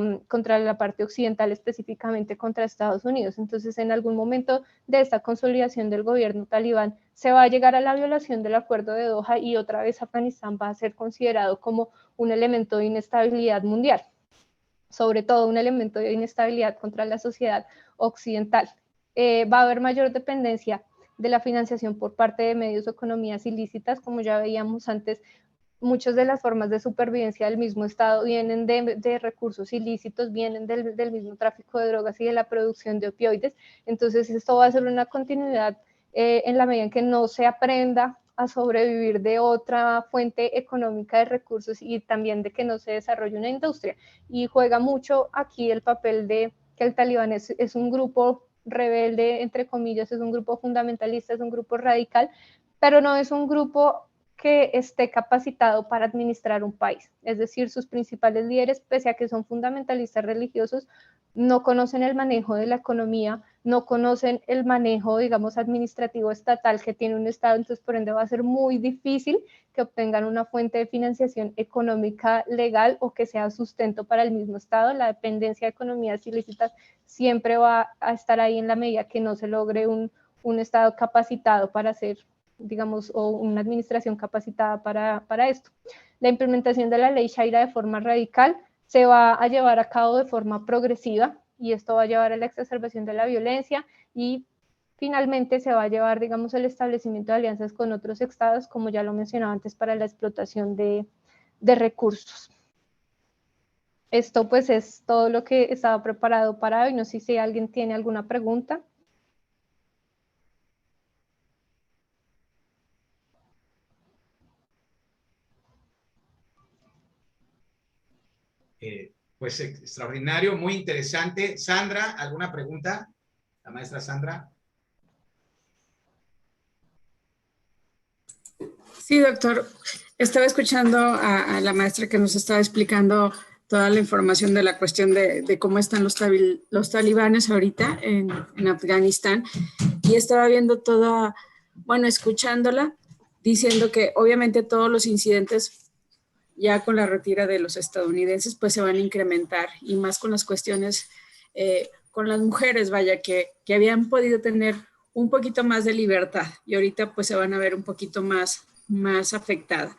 S2: la parte occidental, específicamente contra Estados Unidos. Entonces, en algún momento de esta consolidación del gobierno talibán, se va a llegar a la violación del acuerdo de Doha y otra vez Afganistán va a ser considerado como un elemento de inestabilidad mundial, sobre todo un elemento de inestabilidad contra la sociedad occidental. Va a haber mayor dependencia de la financiación por parte de medios o economías ilícitas, como ya veíamos antes. Muchas de las formas de supervivencia del mismo Estado vienen de recursos ilícitos, vienen del mismo tráfico de drogas y de la producción de opioides. Entonces, esto va a ser una continuidad en la medida en que no se aprenda a sobrevivir de otra fuente económica de recursos y también de que no se desarrolle una industria. Y juega mucho aquí el papel de que el talibán es un grupo rebelde, entre comillas, es un grupo fundamentalista, es un grupo radical, pero no es un grupo que esté capacitado para administrar un país. Es decir, sus principales líderes, pese a que son fundamentalistas religiosos, no conocen el manejo de la economía, no conocen el manejo, digamos, administrativo estatal que tiene un Estado, entonces por ende va a ser muy difícil que obtengan una fuente de financiación económica legal o que sea sustento para el mismo Estado. La dependencia de economías ilícitas siempre va a estar ahí en la medida que no se logre un Estado capacitado para hacer, digamos, o una administración capacitada para esto. La implementación de la ley Sharia de forma radical se va a llevar a cabo de forma progresiva y esto va a llevar a la exacerbación de la violencia y finalmente se va a llevar, digamos, el establecimiento de alianzas con otros estados, como ya lo mencionaba antes, para la explotación de recursos. Esto pues es todo lo que estaba preparado para hoy. No sé si alguien tiene alguna pregunta.
S1: Pues extraordinario, muy interesante. Sandra, ¿alguna pregunta? La maestra Sandra.
S5: Sí, doctor. Estaba escuchando a la maestra que nos estaba explicando toda la información de la cuestión de cómo están los talibanes ahorita en Afganistán y estaba viendo toda, bueno, escuchándola, diciendo que obviamente todos los incidentes ya con la retirada de los estadounidenses pues se van a incrementar y más con las cuestiones con las mujeres, vaya, que habían podido tener un poquito más de libertad y ahorita pues se van a ver un poquito más afectada.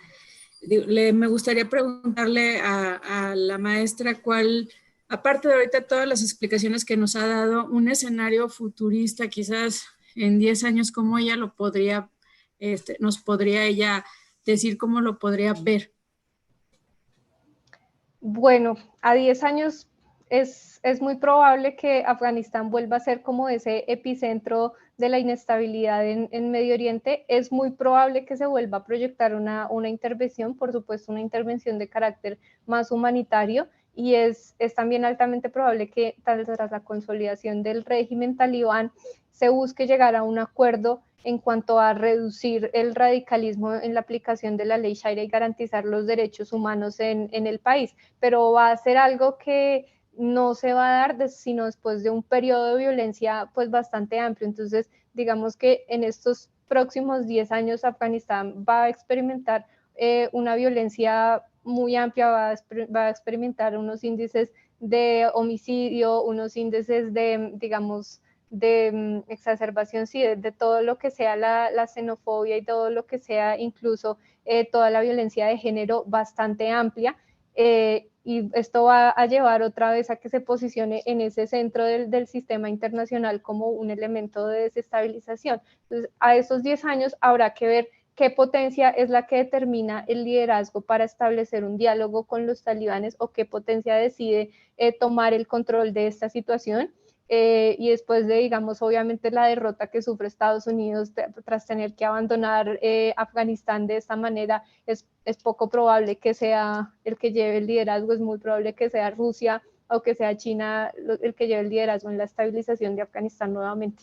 S5: Me gustaría preguntarle a la maestra cuál, aparte de ahorita todas las explicaciones que nos ha dado, un escenario futurista, quizás en 10 años, cómo ella lo podría, nos podría ella decir cómo lo podría ver.
S2: Bueno, a 10 años es muy probable que Afganistán vuelva a ser como ese epicentro de la inestabilidad en Medio Oriente. Es muy probable que se vuelva a proyectar una intervención, por supuesto, una intervención de carácter más humanitario, y es también altamente probable que tras la consolidación del régimen talibán se busque llegar a un acuerdo en cuanto a reducir el radicalismo en la aplicación de la ley Sharia y garantizar los derechos humanos en el país, pero va a ser algo que no se va a dar sino después de un periodo de violencia pues bastante amplio. Entonces, digamos que en estos próximos 10 años Afganistán va a experimentar una violencia muy amplia, va a experimentar unos índices de homicidio, unos índices de, digamos, de exacerbación, sí, de todo lo que sea la xenofobia y todo lo que sea incluso toda la violencia de género bastante amplia. Y esto va a llevar otra vez a que se posicione en ese centro del sistema internacional como un elemento de desestabilización. Entonces, a esos 10 años habrá que ver qué potencia es la que determina el liderazgo para establecer un diálogo con los talibanes o qué potencia decide tomar el control de esta situación. Y después de, digamos, obviamente la derrota que sufre Estados Unidos tras tener que abandonar Afganistán de esta manera, es poco probable que sea el que lleve el liderazgo, es muy probable que sea Rusia o que sea China el que lleve el liderazgo en la estabilización de Afganistán nuevamente.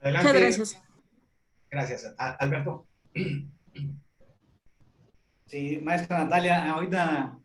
S1: Adelante.
S5: Muchas gracias.
S1: Gracias, Alberto.
S4: Sí, maestra Natalia, ahorita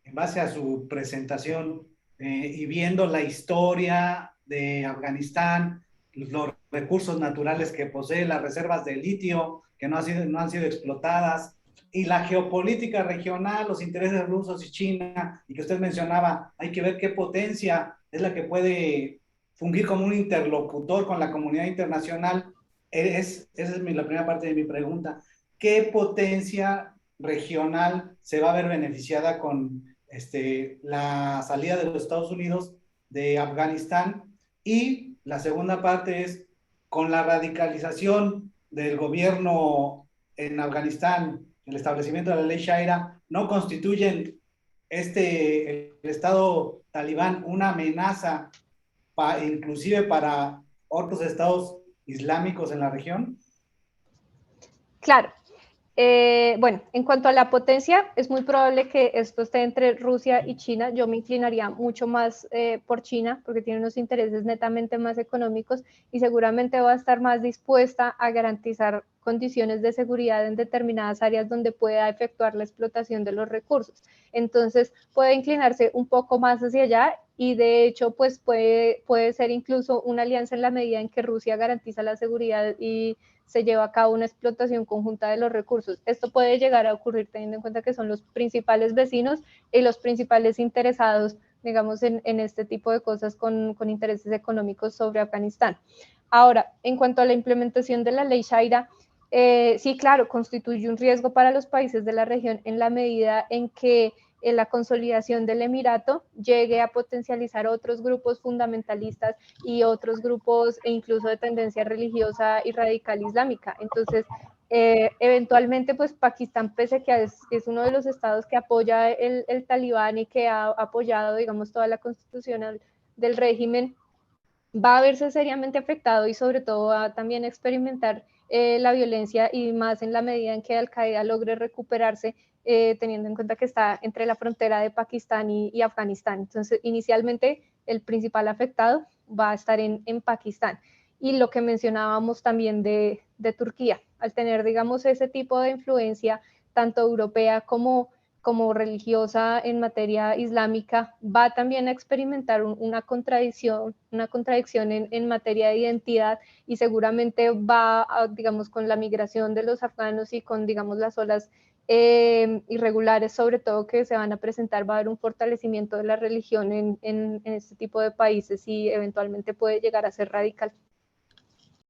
S4: en base a su presentación y viendo la historia de Afganistán, los recursos naturales que posee, las reservas de litio que no han sido explotadas, y la geopolítica regional, los intereses rusos y China, y que usted mencionaba, hay que ver qué potencia es la que puede fungir como un interlocutor con la comunidad internacional. Esa es la primera parte de mi pregunta. ¿Qué potencia regional se va a ver beneficiada con la salida de los Estados Unidos de Afganistán? Y la segunda parte es, con la radicalización del gobierno en Afganistán, el establecimiento de la ley Sharia, ¿no constituyen el Estado talibán una amenaza inclusive para otros estados islámicos en la región?
S2: Claro. Bueno, en cuanto a la potencia, es muy probable que esto esté entre Rusia y China. Yo me inclinaría mucho más por China porque tiene unos intereses netamente más económicos y seguramente va a estar más dispuesta a garantizar condiciones de seguridad en determinadas áreas donde pueda efectuar la explotación de los recursos. Entonces puede inclinarse un poco más hacia allá y de hecho pues puede ser incluso una alianza en la medida en que Rusia garantiza la seguridad y se lleva a cabo una explotación conjunta de los recursos. Esto puede llegar a ocurrir teniendo en cuenta que son los principales vecinos y los principales interesados, digamos, en este tipo de cosas con intereses económicos sobre Afganistán. Ahora, en cuanto a la implementación de la ley Sharia, sí, claro, constituye un riesgo para los países de la región en la medida en que la consolidación del Emirato llegue a potencializar otros grupos fundamentalistas y otros grupos e incluso de tendencia religiosa y radical islámica. Entonces, eventualmente, pues Pakistán, pese a que es uno de los estados que apoya el talibán y que ha apoyado, digamos, toda la constitución del régimen, va a verse seriamente afectado y sobre todo va a también experimentar la violencia y más en la medida en que Al-Qaeda logre recuperarse, teniendo en cuenta que está entre la frontera de Pakistán y Afganistán. Entonces, inicialmente el principal afectado va a estar en Pakistán. Y lo que mencionábamos también de Turquía, al tener, digamos, ese tipo de influencia tanto europea como religiosa en materia islámica, va también a experimentar una contradicción en materia de identidad y seguramente va, digamos, con la migración de los afganos y con, digamos, las olas irregulares, sobre todo que se van a presentar, va a haber un fortalecimiento de la religión en este tipo de países y eventualmente puede llegar a ser radical.